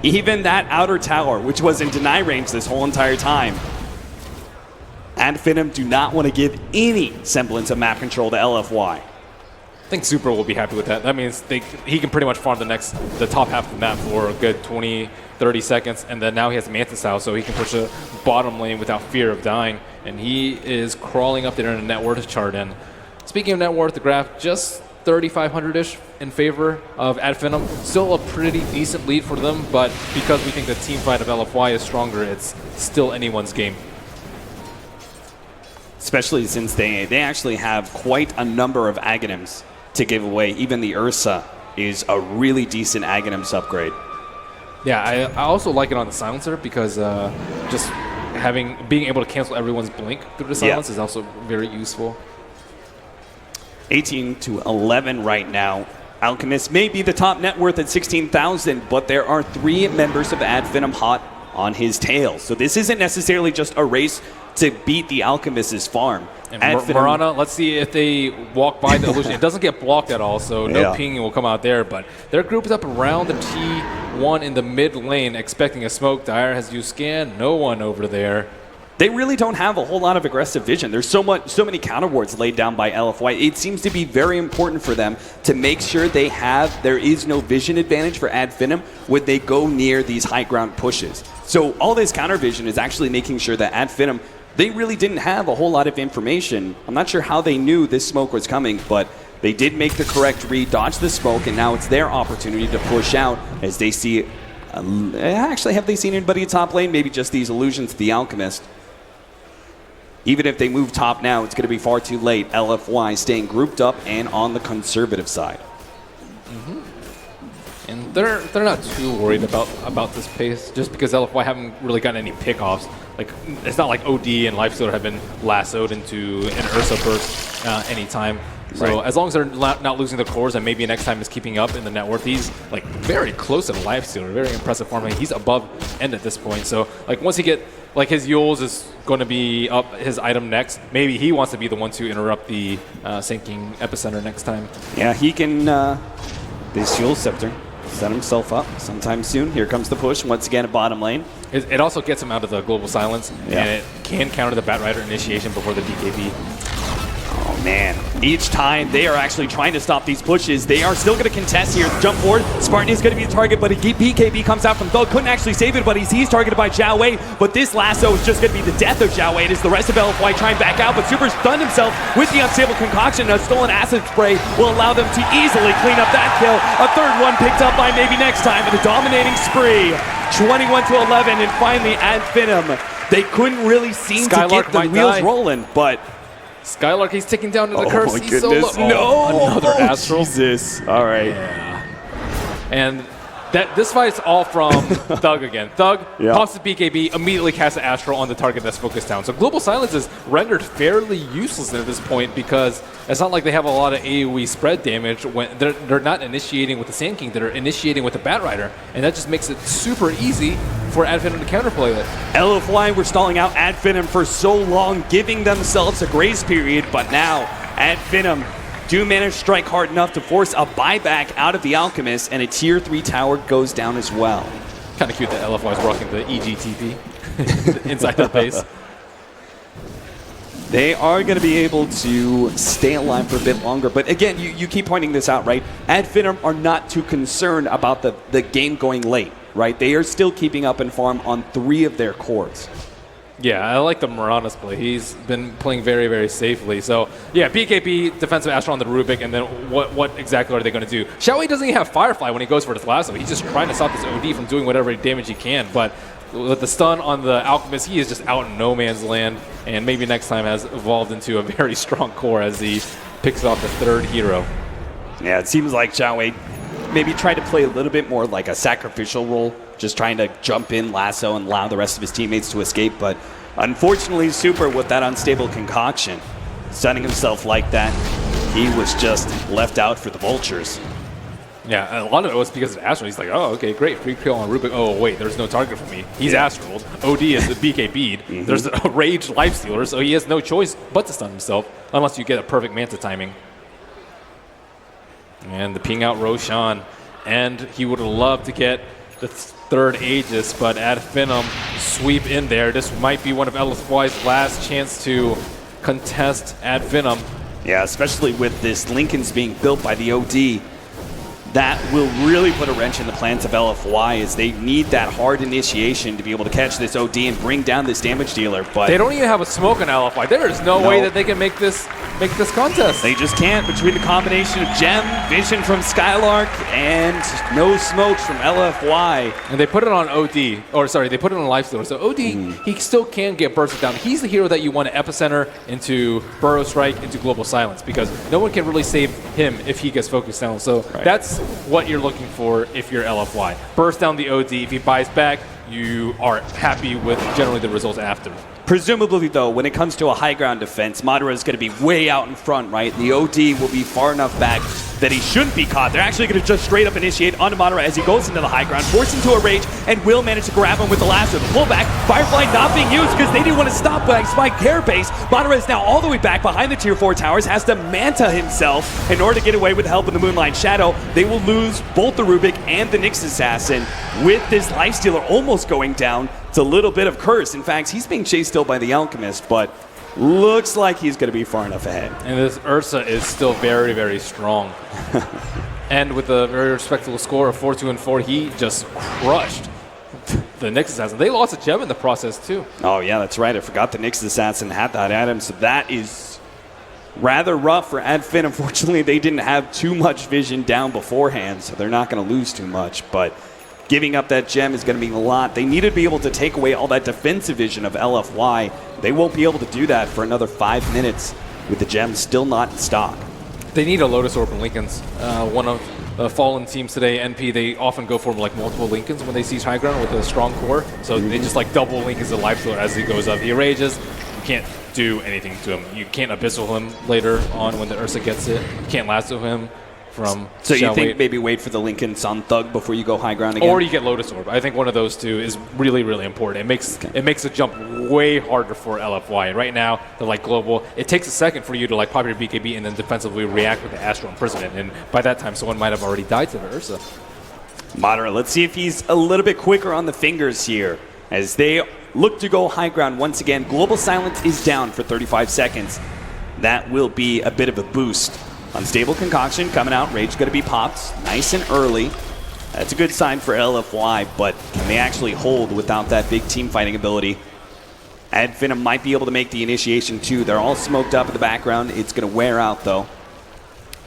Even that outer tower, which was in deny range this whole entire time, Finem do not want to give any semblance of map control to LFY. I think Super will be happy with that. That means he can pretty much farm the top half of the map for a good 20, 30 seconds, and then now he has Mantis out, so he can push the bottom lane without fear of dying. And he is crawling up there in a net worth chart. And speaking of net worth, the graph just 3,500-ish in favor of Finem. Still a pretty decent lead for them, but because we think the team fight of LFY is stronger, it's still anyone's game. Especially since they actually have quite a number of Aghanims to give away. Even the Ursa is a really decent Aghanims upgrade. Yeah, I also like it on the silencer because just being able to cancel everyone's blink through the silence is also very useful. 18 to 11 right now. Alchemist may be the top net worth at 16,000, but there are 3 members of Finem hot on his tail. So this isn't necessarily just a race to beat the Alchemist's farm. And Marana, let's see if they walk by the illusion. It doesn't get blocked at all, so no pinging will come out there. But they're grouped up around the T1 in the mid lane, expecting a smoke. Dyer has used scan. No one over there. They really don't have a whole lot of aggressive vision. There's so many counter wards laid down by LFY. It seems to be very important for them to make sure there is no vision advantage for Finem when they go near these high ground pushes. So all this counter vision is actually making sure that Finem, they really didn't have a whole lot of information. I'm not sure how they knew this smoke was coming, but they did make the correct read, dodge the smoke, and now it's their opportunity to push out as they see... actually, have they seen anybody at top lane? Maybe just these illusions to the Alchemist. Even if they move top now, it's going to be far too late. LFY staying grouped up and on the conservative side. And they're not too worried about this pace, just because LFY haven't really gotten any pickoffs. Like, it's not like OD and Lifestealer have been lassoed into an Ursa burst anytime. So as long as they're not losing the cores, and maybe next time is keeping up in the net worth, he's like very close to the Lifestealer. Very impressive farming. He's above end at this point. So like once he get like his Yules is going to be up his item next, maybe he wants to be the one to interrupt the sinking epicenter next time. Yeah, he can this Yule Scepter set himself up sometime soon. Here comes the push once again at bottom lane. It also gets him out of the global silence, and it can counter the Batrider initiation before the BKB. Oh man, each time they are actually trying to stop these pushes. They are still going to contest here. Jump forward, Spartan is going to be the target, but a BKB comes out from Thug. Couldn't actually save it, but he's targeted by Zhao Wei. But this lasso is just going to be the death of Zhao Wei. It is the rest of LFY trying back out, but Super's stunned himself with the unstable concoction. A stolen acid spray will allow them to easily clean up that kill. A third one picked up by maybe next time with a dominating spree. 21 to 11, and finally Finem. They couldn't really seem to get the wheels rolling, but Skylark, he's ticking down to the curse. He's solo. No! Another Astral. Jesus. All right. Yeah. And this fight's all from Thug again. Thug pops the BKB, immediately casts the Astral on the target that's focused down. So Global Silence is rendered fairly useless at this point because it's not like they have a lot of AoE spread damage when they're not initiating with the Sand King, they're initiating with the Batrider, and that just makes it super easy for Finem to counterplay that. LFY were stalling out Finem for so long, giving themselves a grace period, but now Finem do manage to strike hard enough to force a buyback out of the Alchemist, and a tier 3 tower goes down as well. Kind of cute that LFY is rocking the EGTP inside their base. They are going to be able to stay alive for a bit longer. But again, you keep pointing this out, right? Finem are not too concerned about the game going late, right? They are still keeping up and farm on 3 of their cores. Yeah, I like the Morana's play. He's been playing very, very safely. So, yeah, BKB, defensive Astral on the Rubik, and then what exactly are they going to do? Xiao Wei doesn't even have Firefly when he goes for the lasso. He's just trying to stop this OD from doing whatever damage he can. But with the stun on the Alchemist, he is just out in no man's land, and maybe next time has evolved into a very strong core as he picks off the 3rd hero. Yeah, it seems like Xiao Wei maybe tried to play a little bit more like a sacrificial role, just trying to jump in, lasso, and allow the rest of his teammates to escape. But unfortunately, Super, with that unstable concoction, stunning himself like that, he was just left out for the vultures. Yeah, a lot of it was because of Astral. He's like, oh, okay, great, free kill on Rubik. Oh, wait, there's no target for me. He's Astral. OD is the BKB'd. There's a Rage Lifestealer, so he has no choice but to stun himself, unless you get a perfect Manta timing. And the ping out Roshan. And he would have loved to get the third Aegis, but Ad Finem sweep in there. This might be one of LFY's last chance to contest Ad Finem. Yeah, especially with this Lincoln's being built by the OD. That will really put a wrench in the plans of LFY, as they need that hard initiation to be able to catch this OD and bring down this damage dealer. But they don't even have a smoke on LFY. There is no way that they can make this contest. They just can't, between the combination of Gem, Vision from Skylark, and no smokes from LFY. And they put it on OD, or sorry, they put it on Lifestealer. So OD, he still can get bursted down. He's the hero that you want to Epicenter into Burrow Strike, into Global Silence, because no one can really save him if he gets focused down. So that's what you're looking for if you're LFY. Burst down the OD. If he buys back, you are happy with generally the results after. Presumably, though, when it comes to a high ground defense, Madara is going to be way out in front, right? The OD will be far enough back that he shouldn't be caught. They're actually going to just straight up initiate onto Madara as he goes into the high ground, force him to a rage, and will manage to grab him with the lasso. The pullback, Firefly not being used because they didn't want to stop by Spike Carapace. Madara is now all the way back behind the tier 4 towers, has to Manta himself in order to get away with the help of the Moonlight Shadow. They will lose both the Rubik and the Nyx Assassin with this Lifestealer almost going down. It's a little bit of curse. In fact, he's being chased still by the Alchemist, but looks like he's going to be far enough ahead. And this Ursa is still very, very strong. And with a very respectable score of 4-2-4, he just crushed the Nyx Assassin. They lost a gem in the process, too. Oh, yeah, that's right. I forgot the Nyx Assassin had that at him, so that is rather rough for Ad Finem. Unfortunately, they didn't have too much vision down beforehand, so they're not going to lose too much, but giving up that gem is going to mean a lot. They need to be able to take away all that defensive vision of LFY. They won't be able to do that for another 5 minutes with the gem still not in stock. They need a Lotus Orb in Lincolns. One of the fallen teams today, NP, they often go for like multiple Lincolns when they seize high ground with a strong core. So they just like double Lincolns to Lifestealer as he goes up. He rages. You can't do anything to him. You can't Abyssal him later on when the Ursa gets it. You can't lasso him from So you think maybe wait for the Lincolns on Thug before you go high ground again? Or you get Lotus Orb. I think one of those two is really, really important. It makes the jump way harder for LFY. And right now, they're like global. It takes a second for you to like pop your BKB and then defensively react with the Astral Imprisonment. And by that time, someone might have already died to the Ursa. Madara, let's see if he's a little bit quicker on the fingers here as they look to go high ground once again. Global Silence is down for 35 seconds. That will be a bit of a boost. Unstable Concoction coming out. Rage going to be popped nice and early. That's a good sign for LFY, but can they actually hold without that big team fighting ability? Ad Finem might be able to make the initiation too. They're all smoked up in the background. It's going to wear out though.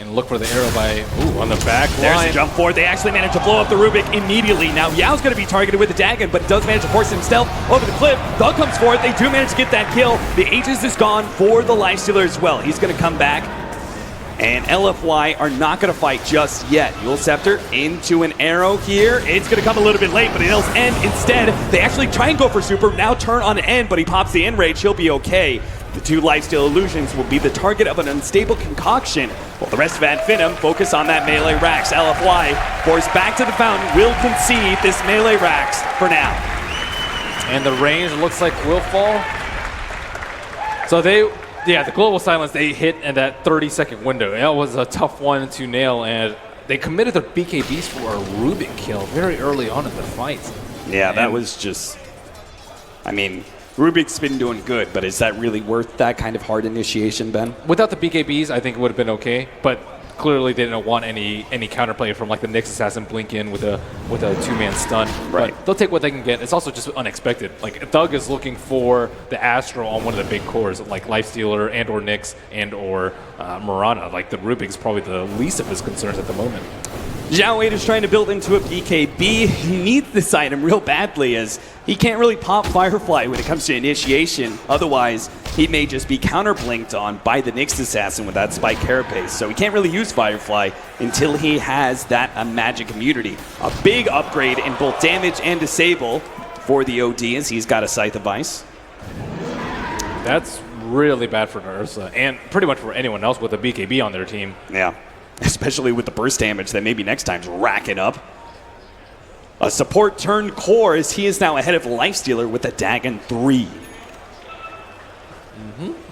And look for the arrow by, on the back There's line. a jump forward. They actually managed to blow up the Rubik immediately. Now Yao's going to be targeted with the Dagon, but does manage to force himself over the cliff. Thug comes forward. They do manage to get that kill. The Aegis is gone for the Lifestealer as well. He's going to come back. And LFY are not going to fight just yet. Yule Scepter into an arrow here. It's going to come a little bit late, but it'll end instead. They actually try and go for Super, now turn on end, but he pops the Enrage. He'll be okay. The two Lifesteal Illusions will be the target of an unstable concoction, while the rest of Ad Finem focus on that melee Rax. LFY, forced back to the fountain, will concede this melee Rax for now. And the range looks like will fall. So the Global Silence, they hit in that 30-second window. That was a tough one to nail, and they committed their BKBs for a Rubik kill very early on in the fight. Yeah, that was just... I mean, Rubik's been doing good, but is that really worth that kind of hard initiation, Ben? Without the BKBs, I think it would have been okay, but clearly they didn't want any counterplay from like the Nyx Assassin blink in with a two-man stun. Right. But they'll take what they can get. It's also just unexpected. Like Thug is looking for the Astral on one of the big cores, like Lifestealer and or Nyx and or Mirana. Like the Rubik's probably the least of his concerns at the moment. Zhao Wade is trying to build into a BKB. He needs this item real badly as he can't really pop Firefly when it comes to initiation. Otherwise, he may just be counter-blinked on by the Nyx Assassin with that Spike Carapace. So he can't really use Firefly until he has that magic immunity. A big upgrade in both damage and disable for the OD as he's got a Scythe of Ice. That's really bad for Ursa and pretty much for anyone else with a BKB on their team. Yeah, especially with the burst damage that maybe next time's racking up. A support turned core as he is now ahead of Lifestealer with a Dagon 3.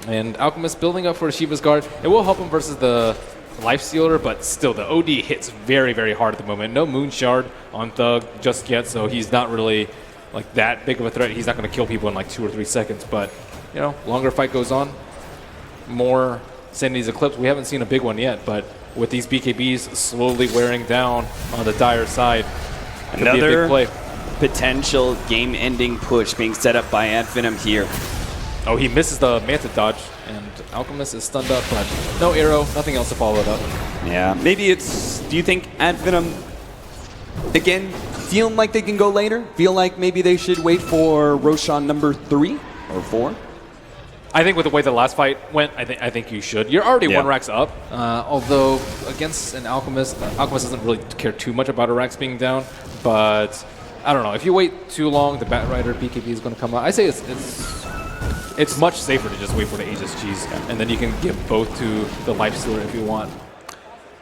And Alchemist building up for Shiva's Guard. It will help him versus the Lifestealer, but still the OD hits very, very hard at the moment. No Moon Shard on Thug just yet, so he's not really like that big of a threat. He's not going to kill people in like 2 or 3 seconds, but you know, longer fight goes on, more Sanity's Eclipse. We haven't seen a big one yet, but with these BKBs slowly wearing down on the dire side, could be a big play. Potential game-ending push being set up by Finem here. Oh, he misses the Manta dodge, and Alchemist is stunned up, but no arrow, nothing else to follow it up. Yeah, maybe it's, do you think Finem, again, feeling like they can go later? Feel like maybe they should wait for Roshan number 3 or 4? I think with the way the last fight went, I think you should. You're already 1 racks up, although against an Alchemist, Alchemist doesn't really care too much about a racks being down, but I don't know. If you wait too long, the Bat Rider BKB is going to come out. I say it's much safer to just wait for the Aegis Cheese, and then you can give both to the Lifestealer if you want.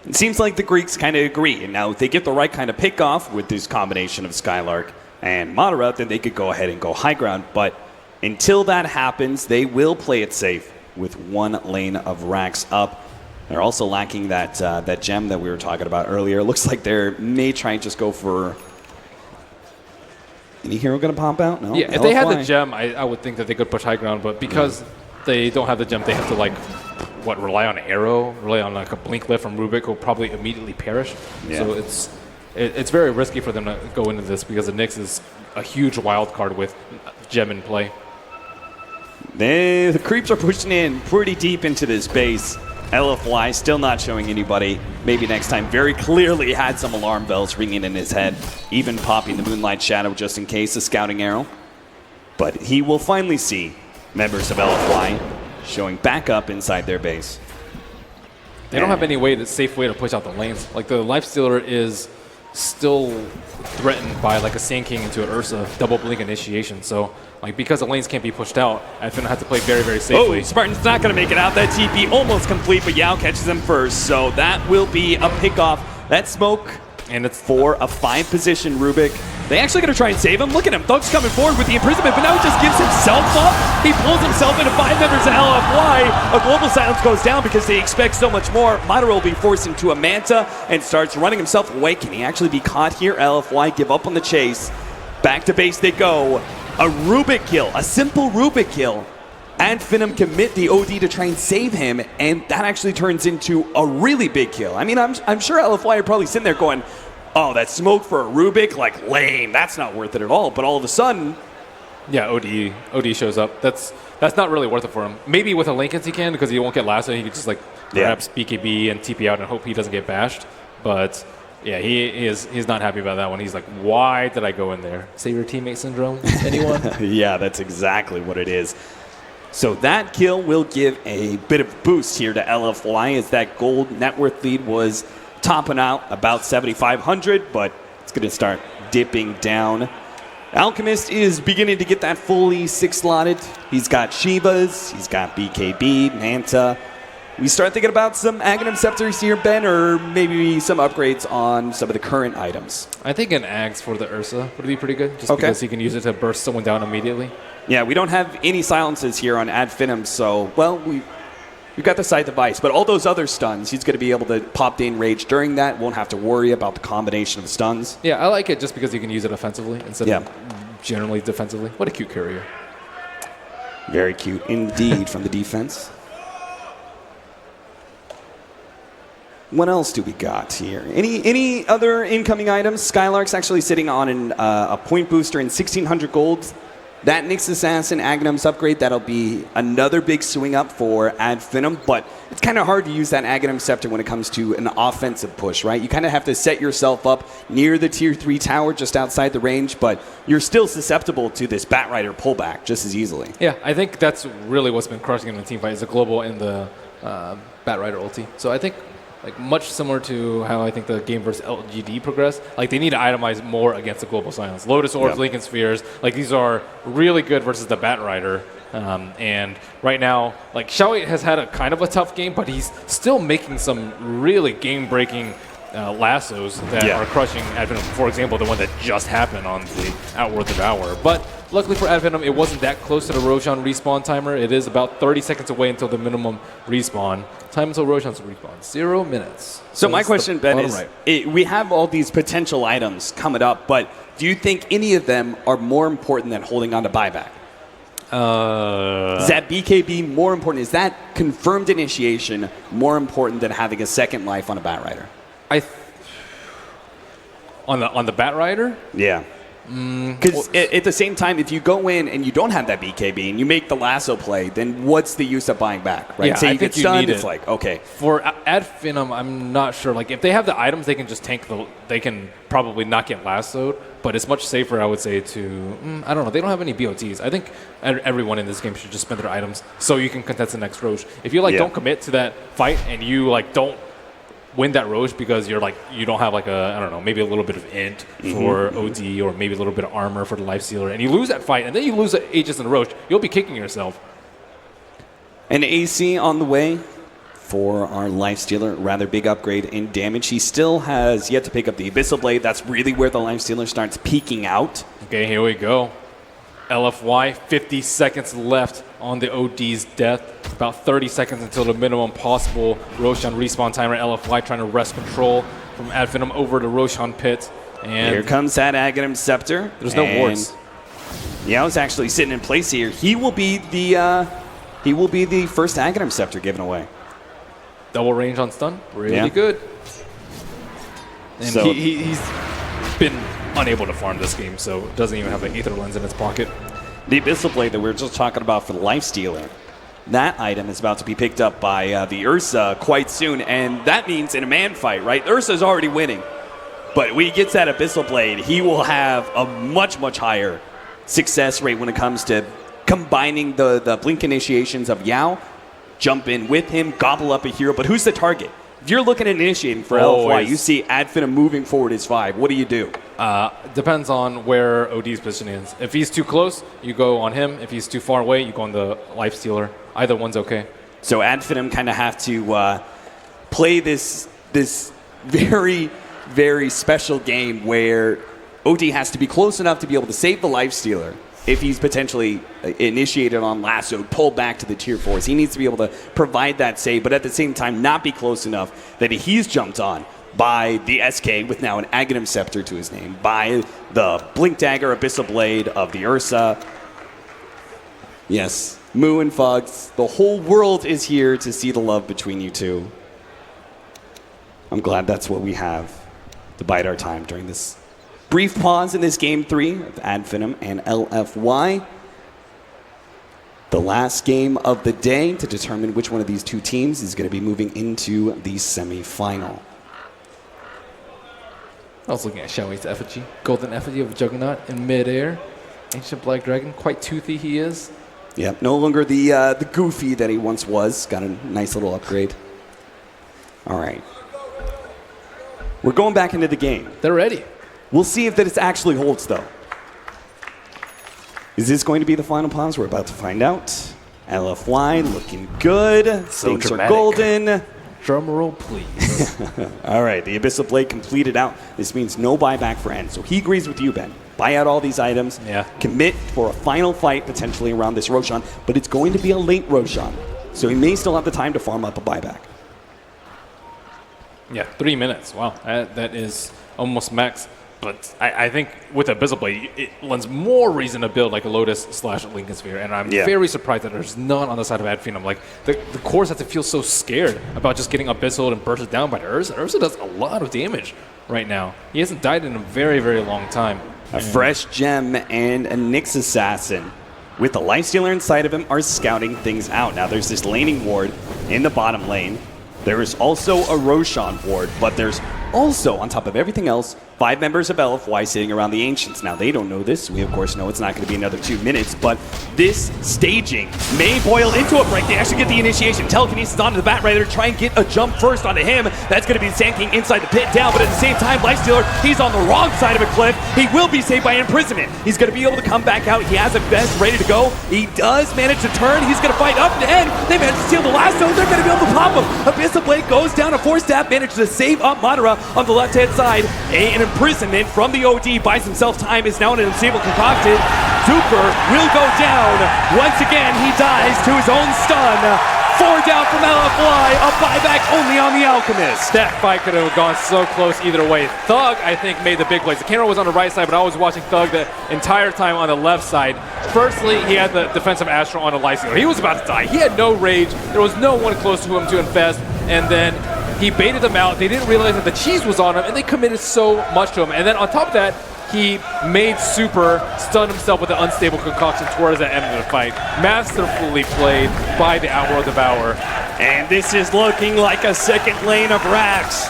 It seems like the Greeks kind of agree, and now if they get the right kind of pick off with this combination of Skylark and Madara, then they could go ahead and go high ground, but until that happens, they will play it safe with 1 lane of racks up. They're also lacking that gem that we were talking about earlier. It looks like they may try and just go for... Any hero going to pop out? No. Yeah, if they had the gem, I would think that they could push high ground, but because they don't have the gem, they have to like, rely on arrow, rely on like a blink lift from Rubik, who'll probably immediately perish. Yeah. So it's very risky for them to go into this because the Nyx is a huge wild card with gem in play. The creeps are pushing in pretty deep into this base. LFY still not showing anybody. Maybe next time very clearly had some alarm bells ringing in his head, even popping the Moonlight Shadow just in case, a scouting arrow. But he will finally see members of LFY showing back up inside their base. They don't have any safe way to push out the lanes. Like the Lifestealer is still threatened by like a Sand King into an Ursa double blink initiation. So like because the lanes can't be pushed out, I think I have to play very, very safely. Oh, Spartan's not going to make it out. That TP almost complete, but Yao catches him first. So that will be a pickoff. That smoke, and it's for a 5 position Rubik. They actually going to try and save him. Look at him. Thug's coming forward with the imprisonment, but now he just gives himself up. He pulls himself into 5 members of LFY. A global silence goes down because they expect so much more. Madara will be forced into a Manta and starts running himself away. Can he actually be caught here? LFY give up on the chase. Back to base they go. A Rubik kill, a simple Rubik kill. And Finem commit the OD to try and save him, and that actually turns into a really big kill. I mean, I'm sure LFY are probably sitting there going, oh, that smoke for a Rubik, like lame, that's not worth it at all. But all of a sudden, yeah, OD shows up. That's not really worth it for him. Maybe with a Linkens he can because he won't get lassoed. He could just like perhaps BKB and TP out and hope he doesn't get bashed. But yeah, he's not happy about that one. He's like, why did I go in there? Save your teammate syndrome? Anyone? Yeah, that's exactly what it is. So that kill will give a bit of boost here to LFY as that gold net worth lead was topping out about 7,500, but it's going to start dipping down. Alchemist is beginning to get that fully 6 slotted. He's got Shivas, he's got BKB, Manta. We start thinking about some Aghanim Scepters here, Ben, or maybe some upgrades on some of the current items. I think an Ags for the Ursa would be pretty good, just because he can use it to burst someone down immediately. Yeah, we don't have any silences here on Finem, so, well, we've got the Scythe of Ice, but all those other stuns, he's going to be able to pop the Enrage during that, won't have to worry about the combination of stuns. Yeah, I like it just because you can use it offensively instead of generally defensively. What a cute courier. Very cute indeed from the defense. What else do we got here? Any other incoming items? Skylark's actually sitting on a point booster and 1,600 gold. That Nyx Assassin Aghanim's upgrade, that'll be another big swing up for Finem, but it's kind of hard to use that Aghanim Scepter when it comes to an offensive push, right? You kind of have to set yourself up near the Tier 3 tower just outside the range, but you're still susceptible to this Batrider pullback just as easily. Yeah, I think that's really what's been crushing him in the team fight is the global and the Batrider ulti. So I think like much similar to how I think the game versus LGD progressed. Like they need to itemize more against the global silence. Lotus Orbs, Lincoln Spheres, like these are really good versus the Batrider. And right now, like Xiao has had a kind of a tough game, but he's still making some really game-breaking lassos that are crushing Advenom. For example, the one that just happened on the Outworth of Hour. But luckily for Advenom, it wasn't that close to the Roshan respawn timer. It is about 30 seconds away until the minimum respawn. Time until Roshan's respawn, 0 minutes. So my question, Ben, is we have all these potential items coming up, but do you think any of them are more important than holding on to buyback? Is that BKB more important? Is that confirmed initiation more important than having a second life on a Batrider? On the Batrider? Yeah. Because at the same time, if you go in and you don't have that BKB and you make the lasso play, then what's the use of buying back, right? Yeah, Say I you think get you stunned, need it's it. like, okay. For Advenom, I'm not sure. Like if they have the items, they can just tank they can probably not get lassoed, but it's much safer, I would say, to, I don't know, they don't have any BOTs. I think everyone in this game should just spend their items so you can contest the next Roche. If you like don't commit to that fight and you like don't win that Roche because you're like you don't have like a I don't know maybe a little bit of int for OD or maybe a little bit of armor for the Lifestealer and you lose that fight and then you lose the Aegis and the Roche, you'll be kicking yourself. An AC on the way for our Lifestealer, rather big upgrade in damage. He still has yet to pick up the Abyssal Blade. That's really where the Lifestealer starts peaking out. Okay, here we go. LFY, 50 seconds left on the OD's death. About 30 seconds until the minimum possible Roshan respawn timer. LFY trying to wrest control from Advenom over the Roshan pit. And here comes that Aghanim Scepter. There's no wards. Yao's actually sitting in place here. He will be the first Aghanim Scepter given away. Double range on stun, really good. And so, he's been unable to farm this game, so doesn't even have an Aether Lens in his pocket. The Abyssal Blade that we were just talking about for the Lifestealer, that item is about to be picked up by the Ursa quite soon, and that means in a man fight, right? Ursa's already winning, but when he gets that Abyssal Blade, he will have a much, much higher success rate when it comes to combining the blink initiations of Yao, jump in with him, gobble up a hero, but who's the target? If you're looking at initiating for LFY, you see Advenom moving forward his 5. What do you do? Depends on where OD's position is. If he's too close, you go on him. If he's too far away, you go on the Lifestealer. Either one's okay. So Advenom kind of have to play this very, very special game where OD has to be close enough to be able to save the Lifestealer. If he's potentially initiated on lasso, pulled back to the tier 4s, he needs to be able to provide that save, but at the same time not be close enough that he's jumped on by the SK with now an Aghanim Scepter to his name, by the Blink Dagger Abyssal Blade of the Ursa. Yes, Moo and Fugs, the whole world is here to see the love between you two. I'm glad that's what we have to bide our time during this brief pause in this Game 3 of Advenom and LFY. The last game of the day to determine which one of these two teams is going to be moving into the semi-final. I was looking at Xiaomi's effigy. Golden effigy of Juggernaut in midair. Ancient Black Dragon. Quite toothy he is. Yep, no longer the goofy that he once was. Got a nice little upgrade. All right. We're going back into the game. They're ready. We'll see if it actually holds, though. Is this going to be the final pause? We're about to find out. LFY looking good. So Things dramatic. are golden. Drum roll, please. All right, the Abyssal Blade completed out. This means no buyback for N. So he agrees with you, Ben. Buy out all these items. Yeah. Commit for a final fight potentially around this Roshan, but it's going to be a late Roshan. So he may still have the time to farm up a buyback. Yeah, 3 minutes. Wow, that is almost max. But I think with Abyssal Blade, it lends more reason to build like a Lotus/Lincoln Sphere. And I'm very surprised that there's none on the side of Advenom. Like, the cores have to feel so scared about just getting Abyssal and bursted down by the Ursa. Ursa does a lot of damage right now. He hasn't died in a very, very long time. A Fresh Gem and a Nyx Assassin with the Lifestealer inside of him are scouting things out. Now there's this laning ward in the bottom lane. There is also a Roshan ward, but there's also, on top of everything else, 5 members of LFY sitting around the Ancients. Now, they don't know this. We, of course, know it's not going to be another 2 minutes, but this staging may boil into a break. They actually get the initiation. Telekinesis onto the Batrider to try and get a jump first onto him. That's going to be Sand King inside the pit down, but at the same time, Lifestealer, he's on the wrong side of a cliff. He will be saved by imprisonment. He's going to be able to come back out. He has a vest ready to go. He does manage to turn. He's going to fight up to end. They manage to steal the lasso. They're going to be able to pop him. Abyssal Blade goes down. A 4-stab manages to save up Madara on the left-hand side. An imprisonment from the OD buys himself time, is now an unstable concocted. Super will go down. Once again, he dies to his own stun. 4 down from LFY, a buyback only on the Alchemist. That fight could have gone so close either way. Thug, I think, made the big plays. The camera was on the right side, but I was watching Thug the entire time on the left side. Firstly, he had the defensive Astro on the Lifestealer. He was about to die. He had no rage. There was no one close to him to infest. And then he baited them out. They didn't realize that the cheese was on him, and they committed so much to him. And then on top of that, he made Super stun himself with an unstable concoction towards the end of the fight. Masterfully played by the Outworld Devourer. And this is looking like a second lane of Rax.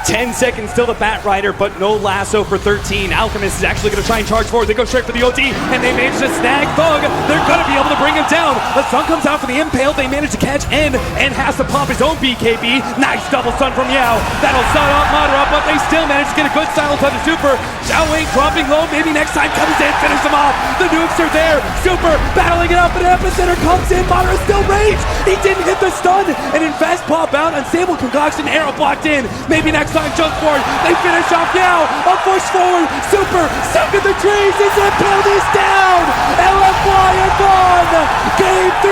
10 seconds till the Batrider, but no lasso for 13. Alchemist is actually going to try and charge forward. They go straight for the OD, and they manage to snag Thug. They're going to be able to bring him down. The stun comes out for the Impale. They manage to catch N and has to pop his own BKB. Nice double stun from Yao. That'll stun out Madara, but they still manage to get a good silence on the Super. Xiao Wei dropping low. Maybe next time comes in, finish him off. The nukes are there. Super battling it up, and Epicenter comes in. Madara still raged. He didn't hit the stun, and Infest pop out. Unstable concoction, arrow blocked in. Maybe next time jump forward. They finish off Yao. A push forward. Super stuck in the trees. His Impale is down. LFY are gone. Game 3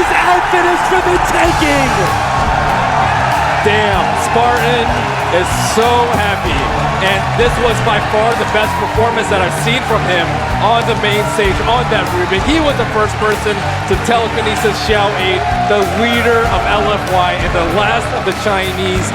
is out finished for the taking. Damn, Spartan is so happy. And this was by far the best performance that I've seen from him on the main stage, on that Rubin. He was the first person to telekinesis Xiao 8, the leader of LFY and the last of the Chinese.